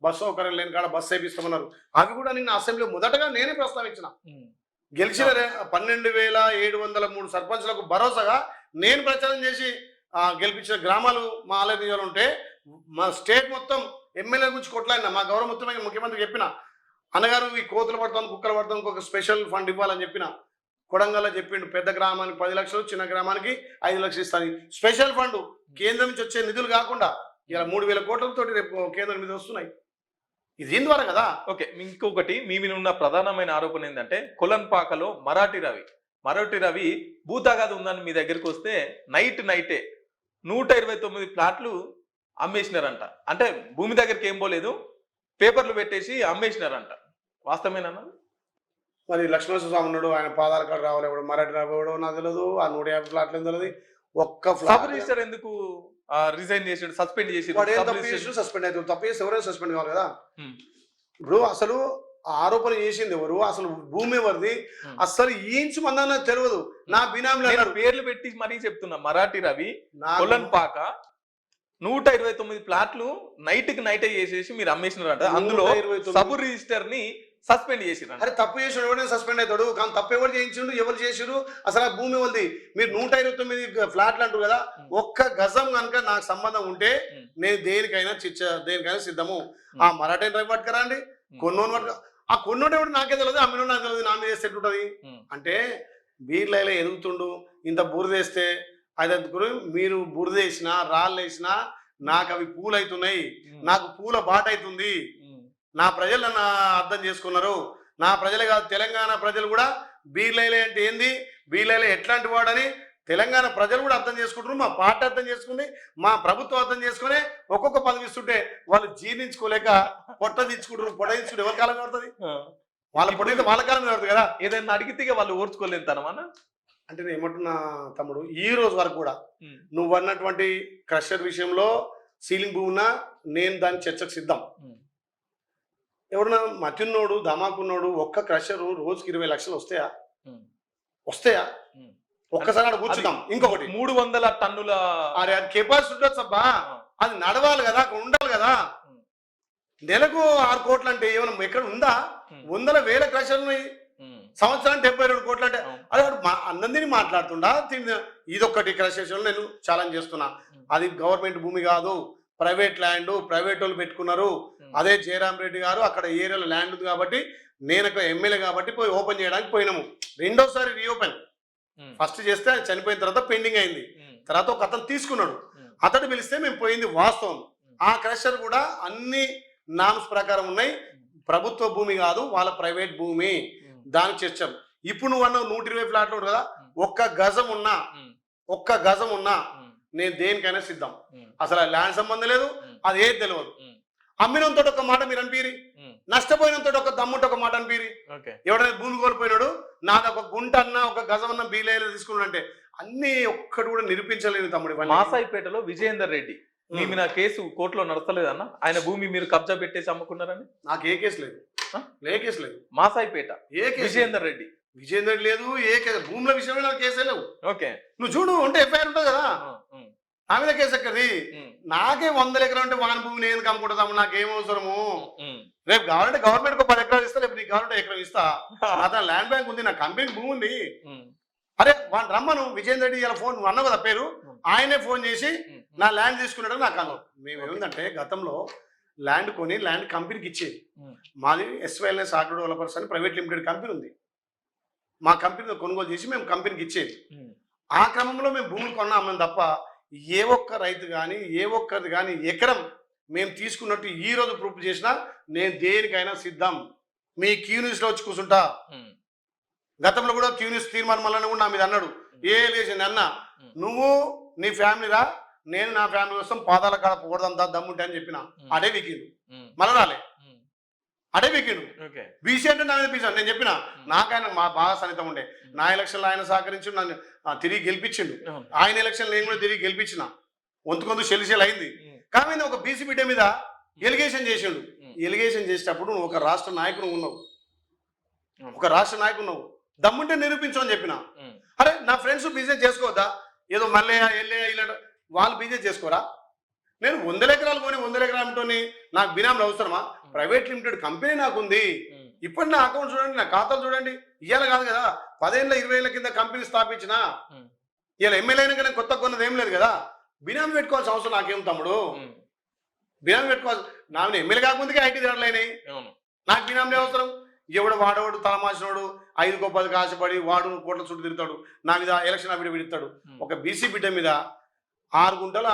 బస్సు సౌకర్యం లేని కాడ బస్సు వేపిస్తామన్నారు. అవి కూడా నిన్న అసెంబ్లీ మొదటగా నేనే ప్రస్తావించిన. గెలిచిన 12,703 సర్పంచులకు భరోసాగా నేను ప్రచారం చేసి గెలిపించిన గ్రామాలు మా ఆలయ నియోజకవర్గంలో ఉంటే మా స్టేట్ మొత్తం ఎమ్మెల్యే గురించి కొట్లాడినా. మా గౌరవ ముఖ్యమంత్రి చెప్పిన, అన్నగారు ఈ కోతులు పడతాను కుక్కలు పడతాను ఒక స్పెషల్ ఫండ్ ఇవ్వాలని చెప్పిన. కొడంగల్లో చెప్పిండు, పెద్ద గ్రామానికి 10 లక్షలు, చిన్న గ్రామానికి 5 లక్షలు ఇస్తాను. స్పెషల్ ఫండ్ కేంద్రం నుంచి వచ్చే నిధులు కాకుండా ఇలా 3,000 కోట్లతో రేపు కేంద్రం మీద వస్తున్నాయి. ఇది దీని ద్వారా కదా. ఓకే, ఇంకొకటి మీ మీద ఉన్న ప్రధానమైన ఆరోపణ ఏంటంటే కొలన్పాకలో మరాఠీ రవి భూతాగాది ఉందని మీ దగ్గరికి వస్తే నైటే 129 ప్లాట్లు అమ్మేసినారంట. అంటే భూమి దగ్గరికి ఏం పోలేదు, పేపర్లు పెట్టేసి అమ్మేసినారంట. వాస్తవేనా? మరి లక్ష్మణస్వామి ఉన్నాడు, ఆయన పాదాల కాడ రావాలి, ఎవడు మరాఠీ రాబోడు నాకు తెలియదు. ఆ 150 ఫ్లాట్లు ఏం తెలియదు. ఒక్క సబ్ రిజిస్టర్ ఎందుకు రిజైన్ చేసాడు, సస్పెండ్ చేసి సస్పెండ్ అవుతుంది. తప్పు చేసి ఎవరైనా సస్పెండ్ కావాలి కదా. ఇప్పుడు అసలు ఆరోపణ చేసింది ఎవరు, అసలు భూమి ఎవరిది, అసలు ఇంచు మందన్న తెలియదు. నా బినామీలు పేర్లు పెట్టి మరీ చెప్తున్నా. మరాఠీ రవి కొలన్పాక 129 ప్లాట్లు నైటే చేసేసి మీరు అమ్మేసినారంట. అందులో సబ్ రిజిస్టర్ ని సస్పెండ్ చేసినారు. అరే తప్పు చేసిన ఎవరైనా సస్పెండ్ అవుతాడు, కానీ తప్పు ఎవరు చేయించిండు, ఎవరు చేసిరు, అసలు ఆ భూమి ఎవరిది? మీరు 129 ఫ్లాట్లు అంటారు కదా, ఒక్క గజం కనుక నాకు సంబంధం ఉంటే నేను దేనికైనా సిద్ధము. ఆ మరాఠీ రవి పట్టుకరా అండి, కొన్నోని పట్టుక. ఆ కొన్నోడు ఎవరు నాకే తెలియదు, అమ్మినో నాకు తెలియదు, నా మీద వేస్తే ఎట్లుంటది? అంటే బీర్లైలా ఎదుగుతుండు, ఇంత బురదేస్తే అది అందుకుని మీరు బురదేసినా రాళ్ళు వేసినా నాకు అవి పూలు అవుతున్నాయి, నాకు పూల బాట అవుతుంది. నా ప్రజలు నన్ను అర్థం చేసుకున్నారు. నా ప్రజలే కాదు, తెలంగాణ ప్రజలు కూడా బీర్లైలే అంటే ఏంది, బీర్లైలే ఎట్లాంటి వాడని తెలంగాణ ప్రజలు కూడా అర్థం చేసుకుంటున్నారు. మా పార్టీ అర్థం చేసుకుంది, మా ప్రభుత్వం అర్థం చేసుకుని ఒక్కొక్క పదవి ఇస్తుంటే వాళ్ళు జీర్ణించుకోలేక పొట్ట దించుకుంటారు. పొట్ట దించుకుంటే ఎవరి కాలం పడుతుంది? వాళ్ళ పొట్ట వాళ్ళ కాలం పడుతుంది కదా. ఏదైనా అడిగితే వాళ్ళు ఓర్చుకోలేదు తనమన్నా. అంటే నేను ఏమంటున్నా తమ్ముడు, ఈ రోజు వరకు కూడా నువ్వు అన్నటువంటి క్రషర్ విషయంలో సీలింగ్ భూమినా నేను దాని చర్చకు సిద్ధం. ఎవరన్నా మతిన్నోడు ధమాకున్నోడు ఒక్క క్రషర్ రోజుకి 20 లక్షలు వస్తాయా? ఒక్కసారి కూర్చుందాం. ఇంకొకటి 300 టన్నుల అరే అది కెపాసిటీ ఉండొచ్చు అబ్బా, అది నడవాలి కదా, అక్కడ ఉండాలి కదా. నెలకు 6 కోట్లు అంటే ఏమైనా ఎక్కడ ఉందా? 100,000 క్రషర్లు ఉన్నాయి. సంవత్సరానికి 72 కోట్లు అంటే అదే అన్నందిని మాట్లాడుతుండా. ఇదొక్కటి క్రషర్ నేను ఛాలెంజ్ చేస్తున్నా. అది గవర్నమెంట్ భూమి కాదు, ప్రైవేట్ ల్యాండ్, ప్రైవేట్ వాళ్ళు పెట్టుకున్నారు. అదే జయరామ్ రెడ్డి గారు అక్కడ ఏరియాలో ల్యాండ్ ఉంది కాబట్టి నేను ఒక ఎమ్మెల్యే కాబట్టి పోయి ఓపెన్ చేయడానికి పోయినాము. రెండోసారి రీఓపెన్. ఫస్ట్ చేస్తే ఆయన చనిపోయిన తర్వాత పెండింగ్ అయింది. తర్వాత ఒక అతను తీసుకున్నాడు, అతడు పిలిస్తే మేము పోయింది వాస్తవం. ఆ క్రషర్ కూడా అన్ని నామ్స్ ప్రకారం ఉన్నాయి. ప్రభుత్వ భూమి కాదు, వాళ్ళ ప్రైవేట్ భూమి. దానికి చర్చం. ఇప్పుడు నువ్వు అన్న 120 ఫ్లాట్లు కదా, ఒక్క గజం ఉన్నా నేను దేనికైనా సిద్ధం. అసలు ల్యాండ్ సంబంధం లేదు, అది ఏది తెలియదు. అమ్మినంతో ఒక మాట మీరు అనిపిరి, నష్టపోయినంతో ఒక దమ్ముంటే ఒక మాట అనిపిరి. ఎవడైనా భూమి కోల్పోయినాడు, నాది ఒక గుంట అన్నా ఒక గజం అన్న బీలేలో తీసుకున్నాడంటే అన్ని ఒక్కటి కూడా నిరూపించలేదు తమ్ముడు. మాసాయిపేటలో విజయేందర్ రెడ్డి మీ మీద కేసు కోర్టులో నడతలేదన్న, ఆయన భూమి మీరు కబ్జా పెట్టేసి అమ్ముకున్నారని. నాకు ఏ కేసు లేదు. మాసాయిపేట విజయేందర్ రెడ్డి లేదు, ఏ కేసు భూముల విషయంలో నాకు కేసే లేవు. ఓకే, నువ్వు చూడు, ఉంటే ఎఫ్ఐఆర్ ఉంటుంది కదా, నా మీద కేసు ఎక్కది. నాకే 100 ఎకరం అంటే వాని భూమి నేను కమ్ముకుంటాము, నాకేం అవసరము? రేపు కావాలంటే గవర్నమెంట్ 10 ఎకరాలు ఇస్తా, రేపు నీకు కావాలంటే ఎకరం ఇస్తా. అతను ల్యాండ్ బ్యాంక్ ఉంది, నా కంపెనీ భూమి ఉంది. అరే వాడిని రమ్మను, విజయేందర్ రెడ్డి ఇలా ఫోన్ అన్నావు కదా పేరు, ఆయనే ఫోన్ చేసి నా ల్యాండ్ తీసుకున్నాడు నాకు అన్నావు. మేమేమిందంటే గతంలో ల్యాండ్ కొని ల్యాండ్ కంపెనీకి ఇచ్చేది. మాది ఎస్వైఎల్ఎస్ ఆగ్రో డెవలపర్స్ అని ప్రైవేట్ లిమిటెడ్ కంపెనీ ఉంది. మా కంపెనీ కొనుగోలు చేసి మేము కంపెనీకి ఇచ్చేది. ఆ క్రమంలో మేము భూములు కొన్నామని తప్ప ఏ ఒక్క రైతు కానీ ఏ ఒక్కరిది కానీ ఎకరం మేము తీసుకున్నట్టు ఈ రోజు ప్రూఫ్ చేసినా నేను దేనికైనా సిద్ధం. మీ క్యూ న్యూస్లో వచ్చి కూర్చుంటా. గతంలో కూడా క్యూ న్యూస్ తీర్మానం వల్ల కూడా నా మీద అన్నాడు, ఏ లేచింది అన్న నువ్వు నీ ఫ్యామిలీ రా, నేను నా ఫ్యామిలీ కోసం పాదాల కాడ పోడదంతా దమ్ముంటే అని చెప్పిన. అడే వీకిండు మళ్ళా రాలే, అడే వీకిండు. బీసీ అంటే నా మీద బీసీ నేను చెప్పిన. నాకైనా మా బాగా సన్నిహితం ఉండే. నా ఎలక్షన్లో ఆయన సహకరించి నన్ను తిరిగి గెలిపించిండు. ఆయన ఎలక్షన్ నేను కూడా తిరిగి గెలిపించిన. వంతుకొందు సెలిసెల్ అయింది. కానీ ఒక బీసీ బిడ్డ మీద ఎలిగేషన్ చేసిండు. ఎలిగేషన్ చేసేటప్పుడు నువ్వు ఒక రాష్ట్ర నాయకుడు ఉన్నావు, దమ్ముంటే నిరూపించు అని చెప్పిన. అరే నా ఫ్రెండ్స్ బిజినెస్ చేసుకోవద్దా? ఏదో మల్లయ్య ఎల్లయ్య ఇలా వాళ్ళు బిజినెస్ చేసుకోరా? నేను 100 ఎకరాలు కొని 100 ఎకరాలతో నాకు బినామీలు అవసరమా? ప్రైవేట్ లిమిటెడ్ కంపెనీ నాకు ఉంది. ఇప్పుడు నా అకౌంట్ చూడండి, నా ఖాతాలు చూడండి. ఇవాళ కాదు కదా, 10 ఏళ్ళ 20 ఏళ్ళ కింద కంపెనీ స్థాపించిన. ఇలా ఎమ్మెల్యే అయినా నేను కొత్త కొన్నది ఏం లేదు కదా. బినామీ పెట్టుకోవాల్సిన అవసరం నాకేం తమ్ముడు? బినామీ పెట్టుకోవాలి. నా ఎమ్మెల్యే కాకముందుకే ఐటీ ధరలైనాయి. నాకు బినామీ అవసరం. ఎవడు వాడవాడు తలమాసినోడు 5 10 ఆశపడి వాడు కోట్ల చుట్టూ తిరుగుతాడు, నా మీద ఎలక్షన్ అవిడ విడతాడు. ఒక బీసీ బిడ్డ మీద 6 గుంటలు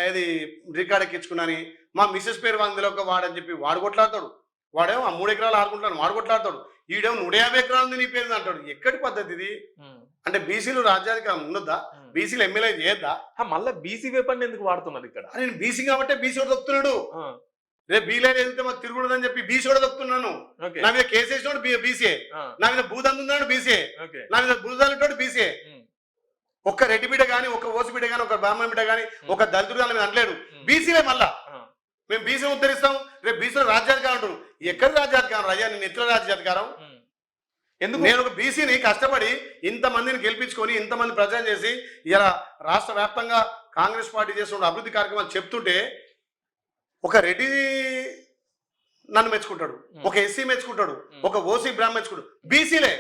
ఏది రికార్డ్ ఎక్కించుకున్నాని మా మిస్సెస్ పేరు వందలో ఒక వాడని చెప్పి వాడు కొట్లాడతాడు. వాడేమో 3 ఎకరాలు 6 గుంటలు వాడు కొట్లాడతాడు. ఈడేమో 150 ఎకరాలు ఉంది నీ పేరు అంటాడు. ఎక్కడి పద్ధతి ఇది? అంటే బీసీలు రాజ్యాధికారం ఉండొద్దా? బీసీలు ఎమ్మెల్యే చేయొద్దా? మళ్ళీ బీసీ వేపండి ఎందుకు వాడుతున్నారు ఇక్కడ? నేను బీసీ కాబట్టి బీసీ వాడు దొక్కుతున్నాడు. రేపు బీలైన్ వెళ్తే మాకు తిరుగుడదని చెప్పి బీసీ కూడా దొక్కుతున్నాను. నా మీద కేసు వేసినోడు బీసీఏ, నా మీద భూదందున్నాడు బీసీఏ, నా మీద భూదాలు బీసీఏ. ఒక్క రెడ్డి బిడ్డ కానీ, ఒక ఓసి బిడ్డ కానీ, ఒక బ్రాహ్మణ బిడ్డ కానీ, ఒక దళితుడు కానీ మీద అనలేడు. బీసీలే మళ్ళా మేము బీసీ ఉద్ధరిస్తాం. రేపు బీసీలో రాజ్యాధికారం అంటారు. ఎక్కడ రాజ్యాధికారం రయ్యా? నేను ఎట్లా రాజ్యాధికారం? ఎందుకు? నేను ఒక బీసీని కష్టపడి ఇంతమందిని గెలిపించుకొని ఇంతమంది ప్రచారం చేసి ఇలా రాష్ట్ర వ్యాప్తంగా కాంగ్రెస్ పార్టీ చేస్తున్న అభివృద్ధి కార్యక్రమాలు చెప్తుంటే ఒక రెడ్డి నన్ను మెచ్చుకుంటాడు, ఒక ఎస్సీ మెచ్చుకుంటాడు, ఒక ఓసీ బ్రాహ్మణ మెచ్చుకుంటాడు. బీసీలే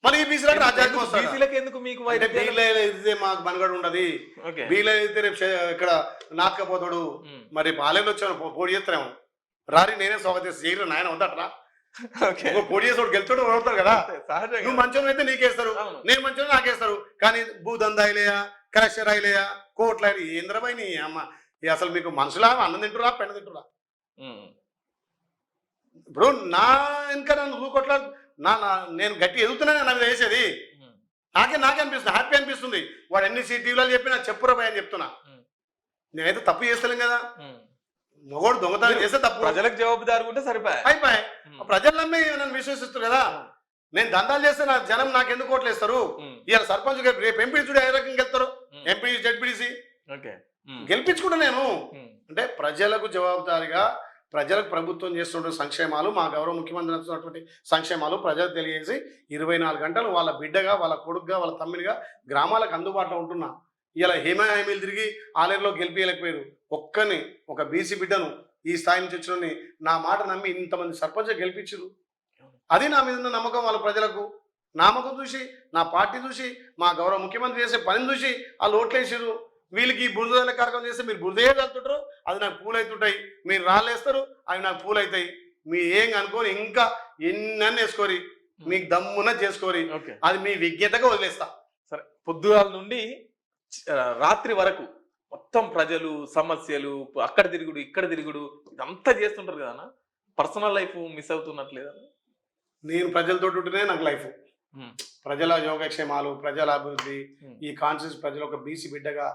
మరి ఈ బీసీలకు రాజ్యాధికారం వస్తుంది. ఎందుకు మీకు మాకు మనగడు ఉండదు. బీలే అయితే రేపు ఇక్కడ నాటకపోతాడు. మరి బాలేలో వచ్చాను పోటీ చేస్తానేమో రారి నేనే స్వాగతం చేయరు నాయన వద్దట్రా. పోటీ చేసేవాడు గెలుతాడు ఓడతాడు కదా. నువ్వు మంచం అయితే నీకేస్తారు, నేను మంచం నాకేస్తారు. కానీ భూదందా అయిలేయా, కలెక్షన్ అయిలేయా, కోట్ల ఏంద్రబాయి నీ అమ్మ. అసలు మీకు మనుషులా అన్నం తింటురా పెండ తింటురా? ఇప్పుడు నా ఇంకా నన్ను నువ్వు నేను గట్టి ఎదుగుతున్నానే నా మీద వేసేది. నాకే అనిపిస్తుంది, హ్యాపీ అనిపిస్తుంది. వాడు ఎన్ని టీవీలో చెప్పినా చెప్పురా భయ అని చెప్తున్నా. నేనైతే తప్పు చేస్తలేం కదా. మగోడు దొంగతనం చేస్తే తప్పు. ప్రజలకు జవాబుదారు ఉంటే అయిపోయి ప్రజలు నమ్మి నన్ను విశ్వసిస్తారు కదా. నేను దందాలు చేస్తే నా జనం నాకు ఎందుకు ఓట్లు వేస్తారు? ఇవాళ సర్పంచ్ రేపు ఎంపీ చూడు ఏ రకంగా వెళ్తారు. ఎంపీ జడ్పీడీసీ గెలిపించుకుంటా నేను. అంటే ప్రజలకు జవాబుదారిగా ప్రజలకు ప్రభుత్వం చేస్తున్న సంక్షేమాలు, మా గౌరవ ముఖ్యమంత్రి నడుస్తున్నటువంటి సంక్షేమాలు ప్రజలకు తెలియజేసి 24 గంటలు వాళ్ళ బిడ్డగా, వాళ్ళ కొడుకుగా, వాళ్ళ తమ్మిడిగా గ్రామాలకు అందుబాటులో ఉంటున్నా. ఇలా హామీలు తిరిగి ఆలేరులో గెలిపించలేకపోయారు. ఒక బీసీ బిడ్డను ఈ స్థాయి నుంచి వచ్చిన నా మాట నమ్మి ఇంతమంది సర్పంచ్ గెలిపించారు. అది నా మీద ఉన్న నమ్మకం. వాళ్ళ ప్రజలకు నమ్మకం చూసి, నా పార్టీ చూసి, మా గౌరవ ముఖ్యమంత్రి చేసే పనిని చూసి వాళ్ళు ఓట్లేసారు. వీళ్ళకి బురద కార్యక్రమం చేస్తే మీరు బురదయ్యే వెళ్తుంటారు, అది నాకు పూలు అవుతుంటాయి. మీరు రాళ్ళేస్తారు, అవి నాకు పూలు అవుతాయి. మీరు ఏం అనుకోని ఇంకా ఎన్నన్నీ వేసుకోరి, మీకు దమ్మున చేసుకోరి. అది మీ విజ్ఞతగా వదిలేస్తా. సరే, పొద్దుగాల నుండి రాత్రి వరకు మొత్తం ప్రజలు, సమస్యలు, అక్కడ తిరుగుడు ఇక్కడ తిరుగుడు ఇదంతా చేస్తుంటారు కదా. పర్సనల్ లైఫ్ మిస్ అవుతున్నట్లేదా? నేను ప్రజలతో ఉంటేనే నాకు లైఫ్. ప్రజల యోగక్షేమాలు, ప్రజల అభివృద్ధి, ఈ కాన్షియస్ ప్రజలు ఒక బీసీ బిడ్డగా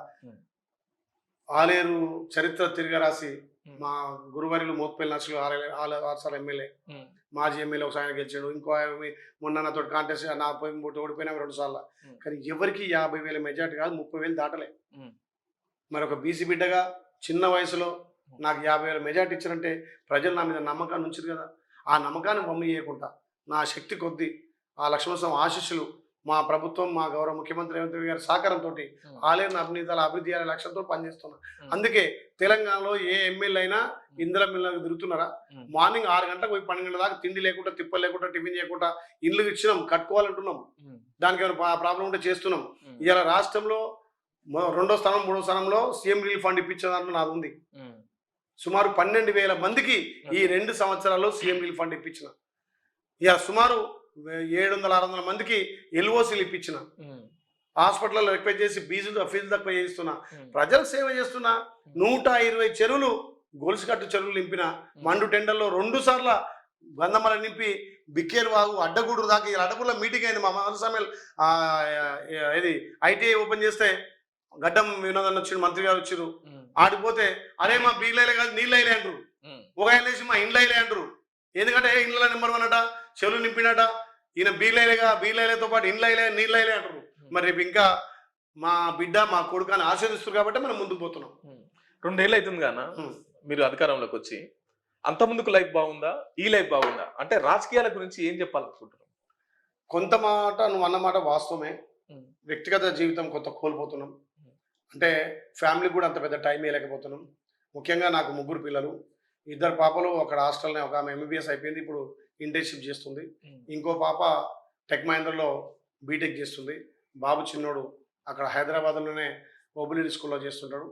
ఆలేరు చరిత్ర తిరగరాసి మా గురువారిలు మోత్పల్లి నర్సులు 6 సార్లు ఎమ్మెల్యే, మాజీ ఎమ్మెల్యే ఒకసారి గెలిచాడు. ఇంకో మొన్న నాతో కాంటెస్ట్ నా ఓడిపోయినా 2 సార్లు. కానీ ఎవరికి 50,000 మెజార్టీ కాదు, 30,000 దాటలే. మరి ఒక బీసీ బిడ్డగా చిన్న వయసులో నాకు 50,000 మెజార్టీ ఇచ్చారంటే ప్రజలు నా మీద నమ్మకాన్ని ఉంచారు కదా. ఆ నమ్మకాన్ని వమ్ము చేయకుండా నా శక్తి కొద్దీ ఆ లక్ష్మణస్వామి ఆశీస్సులు, మా ప్రభుత్వం, మా గౌరవ ముఖ్యమంత్రి రేవంత్ రెడ్డి గారి సహకారంతో ఆలయం అభివృద్ధి అనే లక్ష్యంతో పనిచేస్తున్నా. అందుకే తెలంగాణలో ఏ ఎమ్మెల్యే అయినా ఇందిరా మిల్లకు తిరుగుతున్నారా? మార్నింగ్ 6 గంటలకు పోయి 12 గంటల దాకా తిండి లేకుండా, తిప్పలు లేకుండా, టిఫిన్ చేయకుండా ఇల్లు ఇచ్చినాం, కట్టుకోవాలంటున్నాం. దానికి ఏమైనా ప్రాబ్లం ఉంటే చేస్తున్నాం. ఇలా రాష్ట్రంలో 2వ స్థానం 3వ స్థానంలో సీఎం రిలీఫ్ ఫండ్ ఇప్పించేదాంట్లో నాది ఉంది. సుమారు 12,000 మందికి ఈ 2 సంవత్సరాల్లో సీఎం రిలీఫ్ ఫండ్ ఇప్పించిన. ఇక సుమారు 700-600 మందికి ఎల్ఓసీలు ఇప్పించిన. హాస్పిటల్లో రిక్వెస్ట్ చేసి ఫీజులు తక్కువ చేస్తున్నా. ప్రజలకు సేవ చేస్తున్నా. 120 చెరువులు, గొలుసుకట్టు చెరువులు నింపిన. మండు టెండర్లో 2 సార్ల గంధమల నింపి బిక్కేరు వాగు అడ్డగూడు దాకా. ఇలా అడ్డగూడలో మీటింగ్ అయింది. మా సమయం ఇది ఐటీఐ ఓపెన్ చేస్తే గడ్డం వినోదం వచ్చిండు, మంత్రి గారు వచ్చారు. ఆడిపోతే అరే మా బీలైలే కాదు నీళ్ళైలే అంటారు. ఒక ఆయన వేసి మా ఇండ్లైలే అంటారు. ఎందుకంటే ఇండ్ల నెంబర్ 1 అట, చెరువు నింపినట. ఈయన బీలైలతో పాటు ఇండ్లైలే నీళ్ళైలే అంటారు. మరి రేపు ఇంకా మా బిడ్డ, మా కొడుకు అని ఆశీర్దిస్తారు కాబట్టి మనం ముందుకు పోతున్నాం. 2 ఏళ్ళు అవుతుంది కానా మీరు అధికారంలోకి వచ్చి? అంత ముందుకు లైఫ్ బాగుందా, ఈ లైఫ్ బాగుందా? అంటే రాజకీయాల గురించి ఏం చెప్పాలనుకుంటున్నాం? కొంత మాట నువ్వు అన్నమాట వాస్తవమే. వ్యక్తిగత జీవితం కొంత కోల్పోతున్నాం. అంటే ఫ్యామిలీకి కూడా అంత పెద్ద టైం ఇవ్వలేకపోతున్నాం. ముఖ్యంగా నాకు ముగ్గురు పిల్లలు, ఇద్దరు పాపలు అక్కడ హాస్టల్‌నే, ఒక ఆమె ఎంబీబీఎస్ అయిపోయింది. ఇప్పుడు ఇంటర్న్‌షిప్ చేస్తుంది. ఇంకో పాప టెక్ మహీంద్రాలో బీటెక్ చేస్తుంది. బాబు చిన్నోడు అక్కడ హైదరాబాద్‌లోనే ఓబులేడి స్కూల్‌లో చేస్తుంటాడు.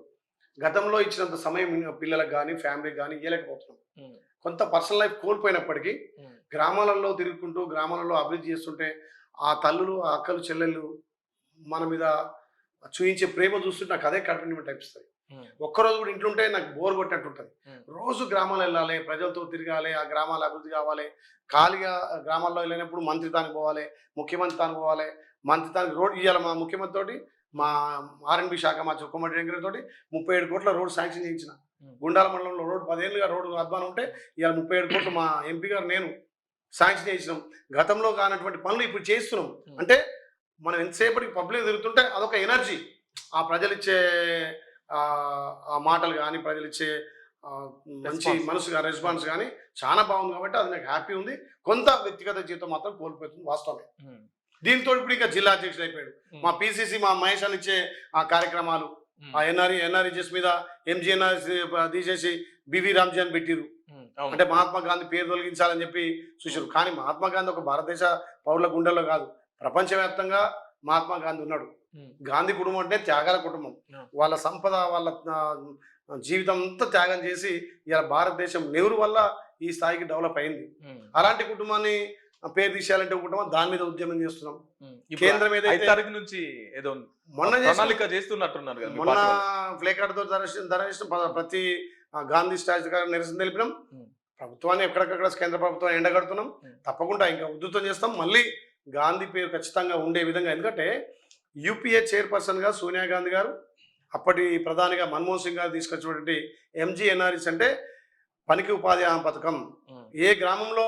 గతంలో ఇచ్చినంత సమయం పిల్లలకు గానీ, ఫ్యామిలీకి గానీ ఇయ్యలేకపోతున్నాం. కొంత పర్సనల్ లైఫ్ కోల్పోయినప్పటికీ గ్రామాలలో తిరుగుకుంటూ, గ్రామాలలో అభివృద్ధి చేస్తుంటే ఆ తల్లులు, ఆ అక్కలు, చెల్లెళ్ళు మన మీద చూయించే ప్రేమ చూస్తుంటే నాకు అదే కంటిన్యూమెంట్ అనిపిస్తది. ఒక్కరోజు కూడా ఇంట్లో ఉంటే నాకు బోర్ కొట్టినట్టు ఉంటది. రోజు గ్రామాలు వెళ్ళాలి, ప్రజలతో తిరగాలి, ఆ గ్రామాల అభివృద్ధి కావాలి. ఖాళీగా గ్రామాల్లో వెళ్ళినప్పుడు మంత్రి తానికి పోవాలి, ముఖ్యమంత్రి తానికి పోవాలి. మంత్రి తానికి రోడ్ ఇయ్యాల. మా ముఖ్యమంత్రి తోటి, మా ఆర్ఎండ్బి శాఖ మా కొమ్మటి వెంకట తోటి 37 కోట్ల రోడ్ శాంక్షన్ చేయించిన. గుండాల మండలంలో రోడ్డు 10 ఏళ్ళుగా రోడ్డు అధ్వానం ఉంటే ఇవాళ 37 కోట్లు మా ఎంపీ గారు నేను శాంక్షన్ చేయించినాం. గతంలో కానటువంటి పనులు ఇప్పుడు చేస్తున్నాం. అంటే మనం ఎంతసేపటికి పబ్లిక్ తిరుగుతుంటే అదొక ఎనర్జీ. ఆ ప్రజలిచ్చే ఆ మాటలు కానీ, ప్రజలిచ్చే మంచి మనసు రెస్పాన్స్ కానీ చాలా బాగుంది. కాబట్టి అది నాకు హ్యాపీ ఉంది. కొంత వ్యక్తిగత జీవితం మాత్రం కోల్పోతుంది, వాస్తవమే. దీంతో ఇప్పుడు ఇంకా జిల్లా అధ్యక్షుడు అయిపోయాడు. మా పిసిసి, మా మహేష్ అని ఇచ్చే ఆ కార్యక్రమాలు, ఆ ఎన్ఆర్ఈజెస్ మీద ఎంజీఎన్ఆర్ తీసేసి బివి రామ్జీ అని పెట్టిరు. అంటే మహాత్మా గాంధీ పేరు తొలగించాలని చెప్పి చూసారు. కానీ మహాత్మా గాంధీ ఒక భారతదేశ పౌరుల గుండెల్లో కాదు, ప్రపంచవ్యాప్తంగా మహాత్మా గాంధీ ఉన్నాడు. గాంధీ కుటుంబం అంటే త్యాగాల కుటుంబం. వాళ్ళ సంపద, వాళ్ళ జీవితం అంతా త్యాగం చేసి ఇలా భారతదేశం నెహ్రూ వల్ల ఈ స్థాయికి డెవలప్ అయింది. అలాంటి కుటుంబాన్ని పేరు తీసేయాలంటే కుటుంబం దాని మీద ఉద్యమం చేస్తున్నాం. కేంద్రం ఏదైతే నుంచి ఏదో మొన్న చేస్తున్నట్టున్నారు కదా, మొన్న ఫ్లే కార్డుతో ధరించడం, ప్రతి గాంధీ స్టాచ్యూ గారు నిరసన తెలిపినాం. ప్రభుత్వాన్ని ఎక్కడికక్కడ కేంద్ర ప్రభుత్వాన్ని ఎండగడుతున్నాం. తప్పకుండా ఇంకా ఉధృతం చేస్తాం. మళ్ళీ గాంధీ పేరు ఖచ్చితంగా ఉండే విధంగా. ఎందుకంటే యూపీఏ చైర్పర్సన్ గా సోనియా గాంధీ గారు, అప్పటి ప్రధానిగా మన్మోహన్ సింగ్ గారు తీసుకొచ్చినటువంటి ఎంజీఎన్ఆర్ఈస్ అంటే పనికి ఉపాధి హామీ పథకం. ఏ గ్రామంలో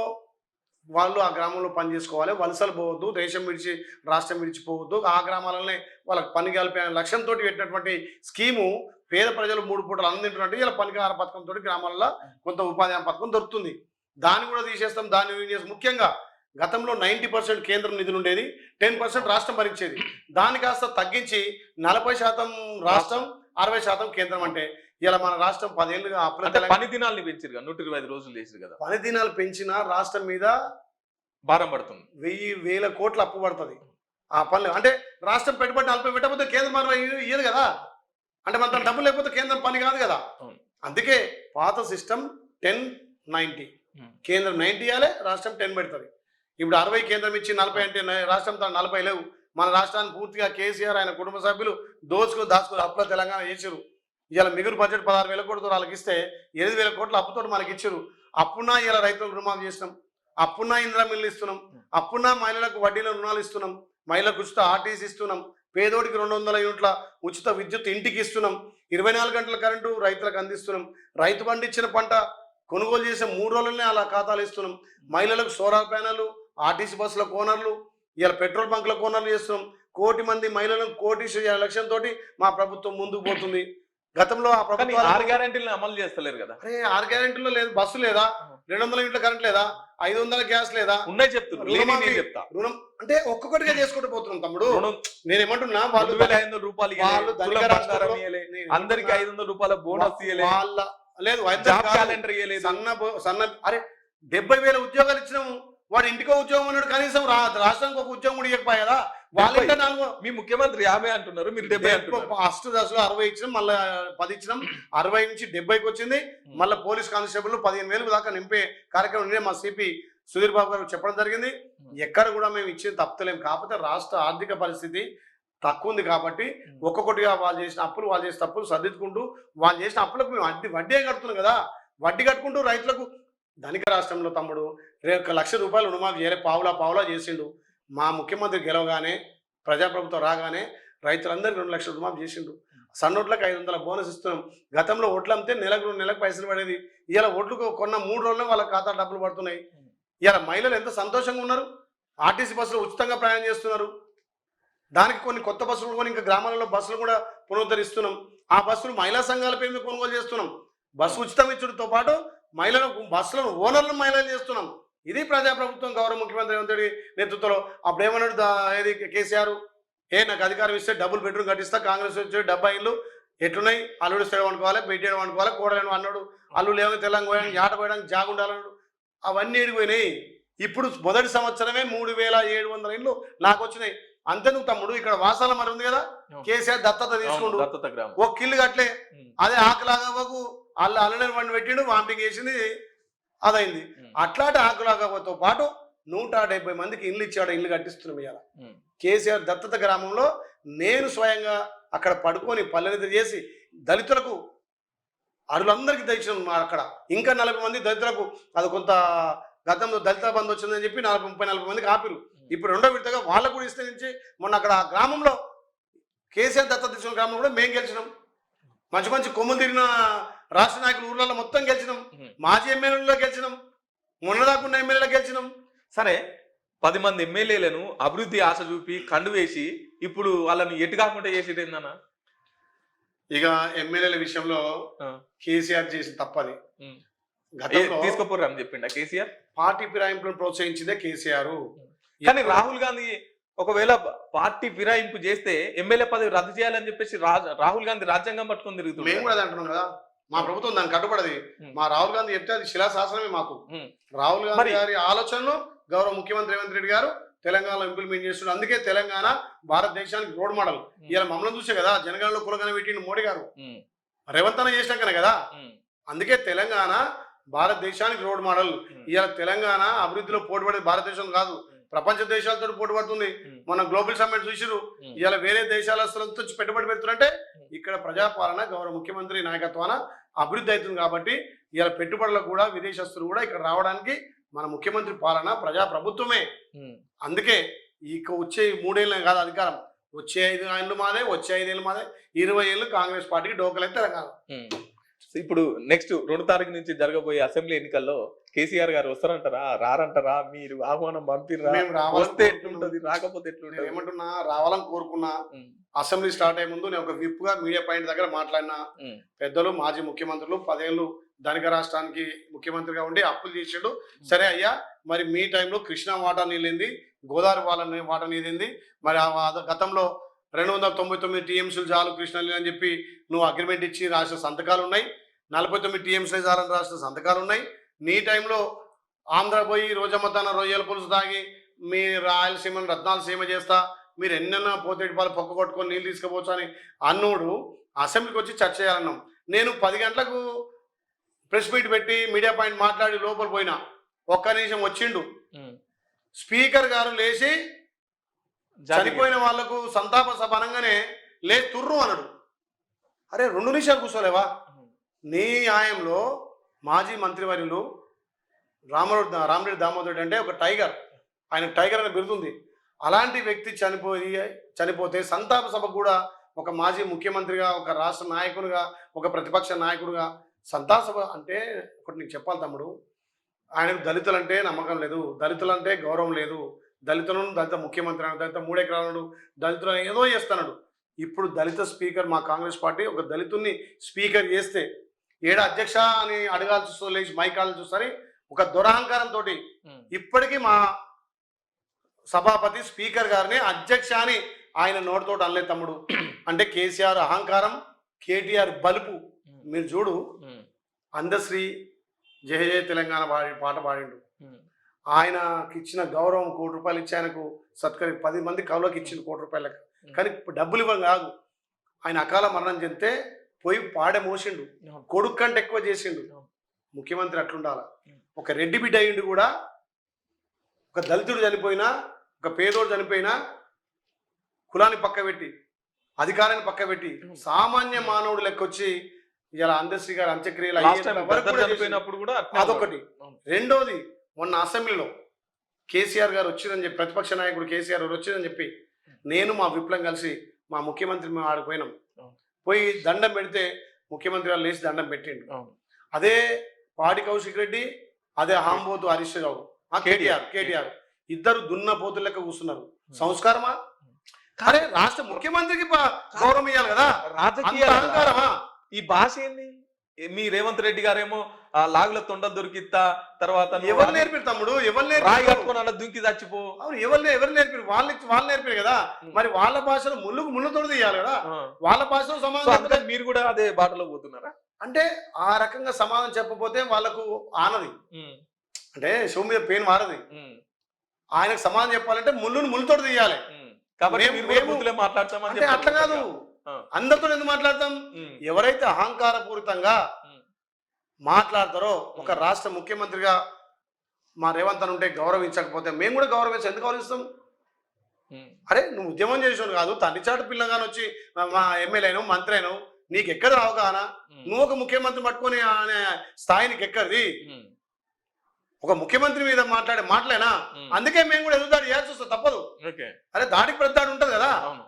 వాళ్ళు ఆ గ్రామంలో పని చేసుకోవాలి, వలసలు పోవద్దు, దేశం విడిచి రాష్ట్రం విడిచిపోవద్దు, ఆ గ్రామాలనే వాళ్ళకి పని కలిపే లక్ష్యంతో పెట్టినటువంటి స్కీము. పేద ప్రజలు 3 పూటలు అందింటున్నట్టు ఇలా పనికార పథకంతో గ్రామాలలో కొంత ఉపాధి హామీ పథకం దొరుకుతుంది. దాన్ని కూడా తీసేస్తాం. దాన్ని ముఖ్యంగా గతంలో 90% కేంద్రం నిధులు ఉండేది, 10% రాష్ట్రం భరించేది. దాన్ని కాస్త తగ్గించి 40% రాష్ట్రం, 60% కేంద్రం. అంటే ఇలా మన రాష్ట్రం 10 ఏళ్ళుగా పని దినాలు పెంచారు కదా, 125 రోజులు చేసారు కదా. పని దినాలు పెంచినా రాష్ట్రం మీద భారం పడుతుంది. 1000 కోట్ల అప్పు పడుతుంది ఆ పనులు. అంటే రాష్ట్రం పెట్టుబడి 40 పెట్టకపోతే కేంద్రం 60 ఇయ్యదు కదా. అంటే మన డబ్బులు లేకపోతే కేంద్రం పని కాదు కదా. అందుకే పాత సిస్టమ్ 10-90, కేంద్రం 90 ఇవ్వాలి, రాష్ట్రం 10 పెడుతుంది. ఇప్పుడు 60 కేంద్రం ఇచ్చి 40 అంటే రాష్ట్రం 40 లేవు. మన రాష్ట్రాన్ని పూర్తిగా కేసీఆర్, ఆయన కుటుంబ సభ్యులు దాచుకుని అప్పుల తెలంగాణ చేసారు. ఇవాళ మిగులు బడ్జెట్ 16,000 కోట్లతో వాళ్ళకి ఇస్తే 8,000 కోట్ల అప్పుతో మనకి ఇచ్చారు. అప్పున్నా ఇలా రైతులకు రుణమాఫీ చేసినాం, అప్పున్నా ఇందిరా మిల్లు ఇస్తున్నాం, అప్పున్నా మహిళలకు వడ్డీల రుణాలు ఇస్తున్నాం, మహిళలకు ఉచిత ఆర్టీసీ ఇస్తున్నాం, పేదోడికి 200 యూనిట్ల ఉచిత విద్యుత్ ఇంటికి ఇస్తున్నాం, 24 గంటల కరెంటు రైతులకు అందిస్తున్నాం, రైతు పండించిన పంట కొనుగోలు చేసే 3 రోజులనే అలా ఖాతాలు ఇస్తున్నాం, మహిళలకు సోలార్ ప్యానెల్, ఆర్టీసీ బస్సుల కోనర్లు, ఇలా పెట్రోల్ బంకుల కోనర్లు చేస్తున్నాం. 1 కోటి మంది మహిళలను 1,60,000 లక్ష్యంతో మా ప్రభుత్వం ముందుకు పోతుంది. గతంలో ఆ ప్రభుత్వం 6 గ్యారెంటీలను అమలు చేస్తలేరు కదా. అరే 6 గ్యారెంటీలో లేదు, బస్సు లేదా, 200 యూనిట్ల కరెంట్ లేదా, 500 గ్యాస్ లేదా, ఉన్నాయి చెప్తా. రుణం అంటే ఒక్కొక్కటిగా చేసుకుంటూ పోతున్నాం తమ్ముడు. నేను ఏమంటున్నా, వాళ్ళు 2,500 రూపాయలు అందరికి 500 రూపాయల బోనస్ వాళ్ళ లేదు, సన్న అరే 70,000 ఉద్యోగాలు ఇచ్చినాము. వాడు ఇంటికో ఉద్యోగం ఉన్నాడు, కనీసం రాష్ట్రానికి ఒక ఉద్యోగం కూడా ఇవ్వకపోయా కదా. వాళ్ళంటే 4 మీ ముఖ్యమంత్రి 50 అంటున్నారు, మీరు 70 అంటున్నారు. ఫస్ట్ దశలో 60 ఇచ్చినాం, మళ్ళీ 10 ఇచ్చినాం, 60 నుంచి 70కి వచ్చింది. మళ్ళీ పోలీస్ కానిస్టేబుల్ 15,000 దాకా నింపే కార్యక్రమం మా సిపి సుధీర్ బాబు గారు చెప్పడం జరిగింది. ఎక్కడ కూడా మేము ఇచ్చేది తప్పలేం. కాకపోతే రాష్ట్ర ఆర్థిక పరిస్థితి తక్కువ ఉంది కాబట్టి ఒక్కొక్కటిగా వాళ్ళు చేసిన అప్పులు, వాళ్ళు చేసిన తప్పులు సర్దిద్దుకుంటూ, వాళ్ళు చేసిన అప్పులకు మేము వడ్డీ కడుతున్నాం కదా. వడ్డీ కట్టుకుంటూ రైతులకు, ధనిక రాష్ట్రంలో తమ్ముడు 1,00,000 రూపాయలు రుణమాఫీ చేయలే, పావులా చేసిండు. మా ముఖ్యమంత్రి గెలవగానే, ప్రజాప్రభుత్వం రాగానే రైతులందరికీ 2 లక్షల రుణమాఫీ చేసిండు. సన్నోట్లకు 500 బోనస్ ఇస్తున్నాం. గతంలో ఒడ్లు అమ్మితే నెలకు పైసలు పడేది. ఇలా ఒడ్లు కొన్న 3 రోజుల్లో వాళ్ళ ఖాతా డబ్బులు పడుతున్నాయి. ఇలా మహిళలు ఎంత సంతోషంగా ఉన్నారు. ఆర్టీసీ బస్సులు ఉచితంగా ప్రయాణం చేస్తున్నారు. దానికి కొన్ని కొత్త బస్సులు కొని ఇంకా గ్రామాలలో బస్సులు కూడా పునరుద్ధరిస్తున్నాం. ఆ బస్సులు మహిళా సంఘాల పేరు మీద కొనుగోలు చేస్తున్నాం. బస్సు ఉచితం ఇచ్చడంతో పాటు మహిళలకు బస్సులను ఓనర్లను మహిళలు చేస్తున్నాం. ఇది ప్రజాప్రభుత్వం, గౌరవ ముఖ్యమంత్రి రేవంత్ రెడ్డి నేతృత్వంలో. అప్పుడు ఏమన్నాడు ఏది కేసీఆర్, నాకు అధికారం ఇస్తే డబుల్ బెడ్రూమ్ కట్టిస్తా, కాంగ్రెస్ వచ్చే 70 ఇళ్ళు ఎట్లున్నాయి, అల్లుడు స్థిరం అనుకోవాలి, బెడ్డేయడం అనుకోవాలి, కోడలేను అన్నాడు, అల్లుడు లేవని తెలంగాణ పోయడానికి ఆట పోయడానికి జాగుండాలన్నాడు, అవన్నీ ఎడిపోయినాయి. ఇప్పుడు మొదటి సంవత్సరమే 3700 ఇళ్ళు నాకు వచ్చినాయి. అంతేందుకు తమ్ముడు, ఇక్కడ వాసాల మరి ఉంది కదా, కేసీఆర్ దత్తత తీసుకుండు, ఒక కిల్లు కట్టలే, అదే ఆకులాగవ్వకు అల్లనేరు బండి పెట్టిండు, వాంపింగ్ చేసింది, అదైంది. అట్లాంటి ఆకులాగవ్వతో పాటు 170 మందికి ఇల్లు ఇచ్చాడు, ఇల్లు కట్టిస్తున్నాం ఇవాళ. కేసీఆర్ దత్తత గ్రామంలో నేను స్వయంగా అక్కడ పడుకొని పల్లెనిద్ర చేసి దళితులకు అరులందరికీ తెచ్చినాం. అక్కడ ఇంకా 40 మంది దళితులకు, అది కొంత గతంలో దళిత బంధు వచ్చిందని చెప్పి 30-40 మందికి ఆపిరు. ఇప్పుడు రెండో విడతగా వాళ్ళకు కూడా ఇస్తే నుంచి మొన్న అక్కడ ఆ గ్రామంలో కేసీఆర్ దత్తత తీసుకున్న గ్రామంలో కూడా మేము గెలిచినాం. మంచి మంచి కొమ్ములు తిరిగిన రాష్ట్ర నాయకులు ఊర్లలో మొత్తం గెలిచినాం, మాజీ ఎమ్మెల్యేలలో గెలిచినాం, మొన్నదాకున్న ఎమ్మెల్యేలో గెలిచినాం. సరే, 10 మంది ఎమ్మెల్యేలను అభివృద్ధి ఆశ చూపి కండు వేసి ఇప్పుడు వాళ్ళని ఎటు కాకుండా చేసేది ఏందన్నా? ఇక ఎమ్మెల్యేల విషయంలో కేసీఆర్ చేసిన తప్పది. తీసుకోపోరు అని చెప్పిండ కేసీఆర్. పార్టీ ఫిరాయింపులను ప్రోత్సహించిందే కేసీఆర్. కానీ రాహుల్ గాంధీ ఒకవేళ పార్టీ ఫిరాయింపు చేస్తే ఎమ్మెల్యే పదవి రద్దు చేయాలని చెప్పేసి రాహుల్ గాంధీ రాజ్యాంగం పట్టుకొని తిరుగుతుంది. మేము కూడా అది అంటున్నాం కదా, మా ప్రభుత్వం దానికి కట్టుబడది. మా రాహుల్ గాంధీ చెప్తే అది శిలాశాసనమే మాకు. రాహుల్ గాంధీ గారి ఆలోచనలు గౌరవ ముఖ్యమంత్రి రేవంత్ రెడ్డి గారు తెలంగాణలో ఇంప్లిమెంట్ చేస్తున్నారు. అందుకే తెలంగాణ భారతదేశానికి రోడ్ మోడల్. ఇలా మమ్మల్ని చూసే కదా జనగణలో కులగన పెట్టిండు మోడీ గారు, రేవంత్ అన్న చేసినాకనే కదా. అందుకే తెలంగాణ భారతదేశానికి రోడ్ మోడల్. ఇవాళ తెలంగాణ అభివృద్ధిలో పోటీపడేది భారతదేశం కాదు, ప్రపంచ దేశాలతో పోటీ పడుతుంది. మన గ్లోబల్ సమ్మిట్ చూసిరు, ఇవాళ వేరే దేశాలతో పెట్టుబడి పెడుతున్నారంటే ఇక్కడ ప్రజాపాలన గౌరవ ముఖ్యమంత్రి నాయకత్వాన అభివృద్ధి అవుతుంది. కాబట్టి ఇవాళ పెట్టుబడులకు కూడా విదేశస్తులు కూడా ఇక్కడ రావడానికి మన ముఖ్యమంత్రి పాలన ప్రజా ప్రభుత్వమే. అందుకే వచ్చే 3 ఏళ్ళు కాదు అధికారం, వచ్చే 5 ఏళ్ళు మాదే, వచ్చే 5 ఏళ్ళు మాదే, 20 ఏళ్ళు కాంగ్రెస్ పార్టీకి డోకలైతే తెలంగాణ. ఇప్పుడు నెక్స్ట్ 2 తారీఖు నుంచి జరగబోయే అసెంబ్లీ ఎన్నికల్లో కేసీఆర్ గారు వస్తారంటారా, రారంటారా? మీరు ఆహ్వానం పంపిర్రా? వస్తే ఎట్లుంటది, రాకపోతే ఎట్లుంటది? ఏమంటున్నా, రావాలని కోరుకున్నా. అసెంబ్లీ స్టార్ట్ అయ్యే ముందు నేను ఒక విప్ గా మీడియా పాయింట్ దగ్గర మాట్లాడినా. పెద్దలు మాజీ ముఖ్యమంత్రులు 10 ఏళ్ళు ధనిక రాష్ట్రానికి ముఖ్యమంత్రిగా ఉండి అప్పులు చేసిండు. సరే అయ్యా, మరి మీ టైంలో కృష్ణా వాటా నీళ్ళింది, గోదావరి వాటా నీళ్ళింది, మరి గతంలో 299 టీఎంసీలు చాలు కృష్ణా నీళ్ళు అని చెప్పి నువ్వు అగ్రిమెంట్ ఇచ్చి రాసిన సంతకాలు ఉన్నాయి. 49 టీఎంసీలు చాలని రాసిన సంతకాలు ఉన్నాయి. నీ టైంలో ఆంధ్ర పోయి రోజమ్మతన రొయ్యల పులుసు తాగి మీ రాయలసీమను రత్నాలసీమ చేస్తా, మీరు ఎన్నెన్న పోతేటిపాలు పొక్క కొట్టుకొని నీళ్ళు తీసుకుపోవచ్చు అని అన్నోడు అసెంబ్లీకి వచ్చి చర్చ చేయాలన్నాం. నేను 10 గంటలకు ప్రెస్ మీట్ పెట్టి మీడియా పాయింట్ మాట్లాడి లోపల పోయినా, ఒక్క నిమిషం వచ్చిండు స్పీకర్ గారు లేచి చనిపోయిన వాళ్లకు సంతాప సభ అనగానే తుర్రు అన్నాడు. అరే 2 నిమిషాలు కూర్చోలేవా? నీ న్యాయంలో మాజీ మంత్రివర్యులు రామిరెడ్డి దామోదర్ అంటే ఒక టైగర్, ఆయన టైగర్ అనే బిరుదుంది. అలాంటి వ్యక్తి చనిపోతే సంతాప సభ కూడా ఒక మాజీ ముఖ్యమంత్రిగా, ఒక రాష్ట్ర నాయకునిగా, ఒక ప్రతిపక్ష నాయకుడిగా సంతాప సభ అంటే ఒకటి నీకు చెప్పాలి తమ్ముడు. ఆయనకు దళితులంటే నమ్మకం లేదు, దళితులంటే గౌరవం లేదు, దళితులను దళిత ముఖ్యమంత్రి అన్నాడు, దళిత 3 ఎకరాలను దళితులను ఏదో చేస్తున్నాడు. ఇప్పుడు దళిత స్పీకర్ మా కాంగ్రెస్ పార్టీ ఒక దళితుల్ని స్పీకర్ చేస్తే ఏడా అధ్యక్ష అని అడగాల్సి వస్తుంది, లేచి మైకాలు చూస్తారని ఒక దురహంకారంతో ఇప్పటికీ మా సభాపతి స్పీకర్ గారిని అధ్యక్ష అని ఆయన నోటితో అనలేదు తమ్ముడు. అంటే కేసీఆర్ అహంకారం, కేటీఆర్ బలుపు. మీరు చూడు, అందశ్రీ జయ జయ తెలంగాణ పాట పాడిండు. ఆయనకి ఇచ్చిన గౌరవం ₹1 కోటి ఇచ్చి ఆయనకు సత్కరి 10 మంది కవులకు ఇచ్చింది ₹1 కోటి. కానీ డబ్బులు ఇవ్వడం కాదు, ఆయన అకాల మరణం చెందితే పోయి పాడే మోసిండు, కొడుకు కంటే ఎక్కువ చేసిండు. ముఖ్యమంత్రి అట్లుండాల. ఒక రెడ్డి బిడ్డ అయ్యిండు కూడా, ఒక దళితుడు చనిపోయినా, ఒక పేదోడు చనిపోయినా కులాన్ని పక్క పెట్టి, అధికారాన్ని పక్క పెట్టి సామాన్య మానవుడు లెక్కొచ్చి ఇలా అందశ్రీ గారు అంత్యక్రియలు చనిపోయినప్పుడు కూడా అదొకటి. రెండోది, మొన్న అసెంబ్లీలో కేసీఆర్ గారు వచ్చిందని చెప్పి, ప్రతిపక్ష నాయకుడు కేసీఆర్ గారు వచ్చిందని చెప్పి నేను మా విప్లం కలిసి మా ముఖ్యమంత్రి మేము ఆడిపోయినాం. పోయి దండం పెడితే ముఖ్యమంత్రి గారు లేచి దండం పెట్టిండు. అదే పాడి కౌశిక్ రెడ్డి, అదే హాంబోతు హరీష్ రావు, కేటీఆర్ ఇద్దరు దున్న పోతుల లెక్క కూర్చున్నారు. సంస్కారమా? అరే రాష్ట్ర ముఖ్యమంత్రికి గౌరవం ఇవ్వాలి కదా, రాజకీయ అహంకారమా? ఈ భాష ఏంది? మీ రేవంత్ రెడ్డి గారేమో లాగుల తొండ దొరికిత్తా తర్వాత నువ్వు ఎవరు నేర్పిరు తమ్ముడు, ఎవరు రాయి నేర్పిరు? కట్టుకొని అలా దుంకి చచ్చిపో. అవును, ఎవరు నేర్పిరు? వాళ్ళు నేర్పిరు కదా. మరి వాళ్ళ భాషలో ముళ్ళుతోటి తీయాలి కదా. ఆ. వాళ్ళ భాషలో సో సమాధానం అందుకని చెప్పకపోతే మీరు కూడా అదే బాటలో పోతున్నారా? అంటే ఆ రకంగా సమాధానం చెప్పకపోతే వాళ్ళకు ఆనది, ఉమ్, అంటే షో మీద పెయిన్ మారది. ఉమ్, ఆయనకు సమాధానం చెప్పాలంటే ముళ్ళుతోటి తీయాలి. ఉమ్. కాబట్టి మేము- మీరు కూడా మేము- బుద్ధులే మాట్లాడతామని అంటే అట్లా కాదు, ఆ. అందరితో ఎందుకు మాట్లాడతాం? ఉమ్, ఎవరైతే అహంకారపూరితంగా ఉమ్, మాట్లాడతారో, ఒక రాష్ట్ర ముఖ్యమంత్రిగా మా రేవంత్ అని ఉంటే గౌరవించకపోతే మేము కూడా గౌరవించాం. ఎందుకు గౌరవిస్తాం? ఉమ్, అరే నువ్వు ఉద్యమం చేసావు కాదు, తండ్రి చాటు పిల్లగాని వచ్చి మా ఎమ్మెల్యే అయినావు, మంత్రి అయినావు, నీకు ఎక్కడ అవగాహన? నువ్వు ఒక ముఖ్యమంత్రి పట్టుకొని అనే స్థాయి నీకు ఎక్కడిది? ఉమ్, ఒక ముఖ్యమంత్రి మీద మాట్లాడే మాటలేనా? ఉమ్. అందుకే మేము కూడా ఎదురుదాడి చేయాల్సి వస్తుంది, తప్పదు. ఓకే. అరే దాడికి ప్రతిదాడి ఉంటుంది కదా. అవును.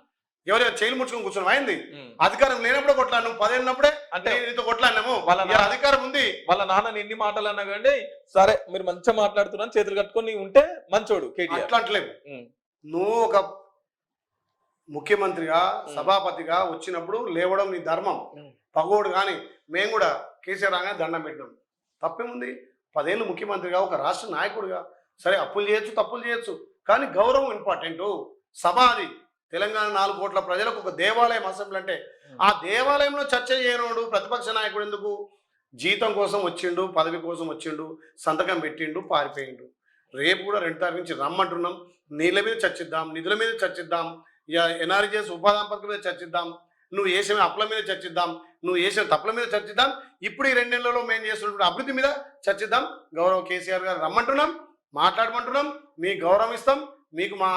ఎవరైనా చేయలు ముడుచుకొని కూర్చొని అయింది. ఉమ్. అధికారం లేనప్పుడే కొట్లాడినావు, 10 ఏళ్ళినప్పుడే అంటే నీతో కొట్లాడినాము. వాళ్ళ ఇలా అధికారం ఉంది. వాళ్ళ నాన్నని ఎన్ని మాటలు అన్నా కానీ సరే మీరు మంచిగా మాట్లాడుతున్నాను చేతులు కట్టుకొని ఉంటే మంచోడు కేటీఆర్. అట్లా అంటలేవు. ఉమ్, నువ్వు ఒక ముఖ్యమంత్రిగా సభాపతిగా వచ్చినప్పుడు లేవడం నీ ధర్మం, ఉమ్, పగోడు. కానీ మేము కూడా కేసీఆర్ రాగానే దండం పెట్టినాం. తప్పేముంది? 10 ఏళ్ళు ముఖ్యమంత్రిగా, ఒక రాష్ట్ర నాయకుడిగా, సరే అప్పులు చేయొచ్చు, తప్పులు చేయొచ్చు, కానీ గౌరవం ఇంపార్టెంట్. సభ అది తెలంగాణ 4 కోట్ల ప్రజలకు ఒక దేవాలయం అసెంబ్లీ. అంటే ఆ దేవాలయంలో చర్చ చేయనోడు ప్రతిపక్ష నాయకుడు ఎందుకు? జీతం కోసం వచ్చిండు, పదవి కోసం వచ్చిండు, సంతకం పెట్టిండు, పారిపోయిండు. రేపు కూడా 2 తారీఖు నుంచి రమ్మంటున్నాం. నీళ్ళ మీద చర్చిద్దాం, నిధుల మీద చర్చిద్దాం, ఎన్ఆర్జీఎస్ ఉపాధి పథకం మీద చర్చిద్దాం, నువ్వు వేసిన అప్పుల మీద చర్చిద్దాం, నువ్వు వేసిన తప్పుల మీద చర్చిద్దాం. ఇప్పుడు ఈ 2 నెలల్లో మేము చేస్తున్నటువంటి అభివృద్ధి మీద చర్చిద్దాం. గౌరవ కేసీఆర్ గారు రమ్మంటున్నాం, మాట్లాడమంటున్నాం, మీకు గౌరవం ఇస్తాం. మీకు మా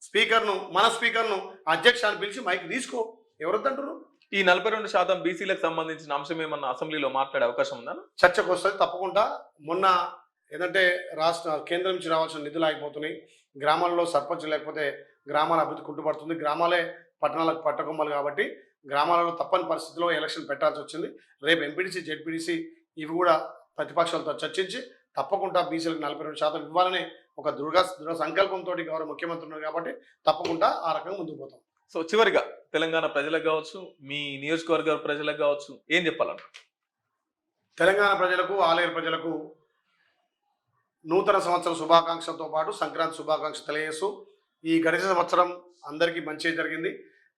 స్పీకర్ను, మన స్పీకర్ను అధ్యక్ష అని పిలిచి మైక్ తీసుకో. ఎవరొద్దంటారు? ఈ 42% బీసీలకు సంబంధించిన అంశం ఏమన్నా అసెంబ్లీలో మాట్లాడే అవకాశం ఉందా? చర్చకు వస్తుంది తప్పకుండా. మొన్న ఏంటంటే రాష్ట్ర కేంద్రం నుంచి రావాల్సిన నిధులు ఆగిపోతున్నాయి. గ్రామాల్లో సర్పంచ్ లేకపోతే గ్రామాల అభివృద్ధి కుంటుపడుతుంది. గ్రామాలే పట్టణాలకు పట్టకొమ్మలు కాబట్టి గ్రామాలలో తప్పని పరిస్థితిలో ఎలక్షన్ పెట్టాల్సి వచ్చింది. రేపు ఎంపీడీసీ, జెడ్పీడీసీ ఇవి కూడా ప్రతిపక్షాలతో చర్చించి తప్పకుండా బీసీలకు 42% ఇవ్వాలనే ఒక దృఢ సంకల్పంతో గౌరవ ముఖ్యమంత్రి ఉన్నారు కాబట్టి తప్పకుండా ఆ రకంగా ముందుకు పోతాం. సో చివరిగా తెలంగాణ ప్రజలకు కావచ్చు, మీ నియోజకవర్గ ప్రజలకు కావచ్చు, ఏం చెప్పాలంట? తెలంగాణ ప్రజలకు, ఆలేరు ప్రజలకు నూతన సంవత్సర శుభాకాంక్షలతో పాటు సంక్రాంతి శుభాకాంక్ష తెలియజేస్తూ, ఈ గడిచిన సంవత్సరం అందరికీ మంచి జరిగింది.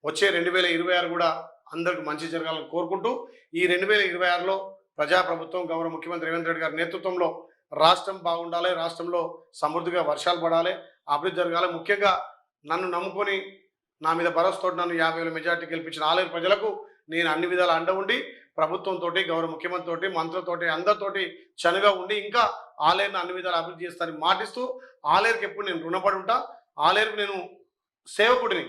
వచ్చే 2026 కూడా అందరికి మంచి జరగాలని కోరుకుంటూ, ఈ 2026లో ప్రజాప్రభుత్వం గౌరవ ముఖ్యమంత్రి రేవంత్ రెడ్డి గారి నేతృత్వంలో రాష్ట్రం బాగుండాలి, రాష్ట్రంలో సమృద్ధిగా వర్షాలు పడాలి, అభివృద్ధి జరగాలి. ముఖ్యంగా నన్ను నమ్ముకొని నా మీద భరోసాతో నన్ను 50,000 మెజార్టీ గెలిపించిన ఆలేరు ప్రజలకు నేను అన్ని విధాలు అండ ఉండి, ప్రభుత్వంతో, గౌరవ ముఖ్యమంత్రితోటి, మంత్రులతోటి, అందరితోటి చనుగా ఉండి ఇంకా ఆలేరుని అన్ని విధాలు అభివృద్ధి చేస్తానని మాటిస్తూ, ఆలేరుకి ఎప్పుడు నేను రుణపడి ఉంటా. ఆలేరుకు నేను సేవకుడిని,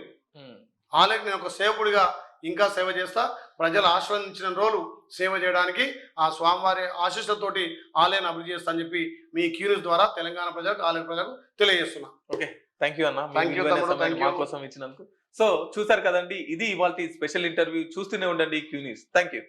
ఆలేరుకు నేను ఒక సేవకుడిగా ఇంకా సేవ చేస్తా. ప్రజలు ఆశ్రయించిన రోజులు సేవ చేయడానికి ఆ స్వామివారి ఆశీస్సులతోటి ఆలయాన్ని అభివృద్ధి చేస్తా అని చెప్పి మీ క్యూనిస్ ద్వారా తెలంగాణ ప్రజలకు, ఆలయ ప్రజలకు తెలియజేస్తున్నా. ఓకే, థ్యాంక్ యూ అన్న, Thank you తమ్ముడు, thank you. మా కోసం ఇచ్చినందుకు. సో చూసారు కదండి, ఇది ఇవాల్టి స్పెషల్ ఇంటర్వ్యూ. చూస్తూనే ఉండండి క్యూనిస్. Thank you.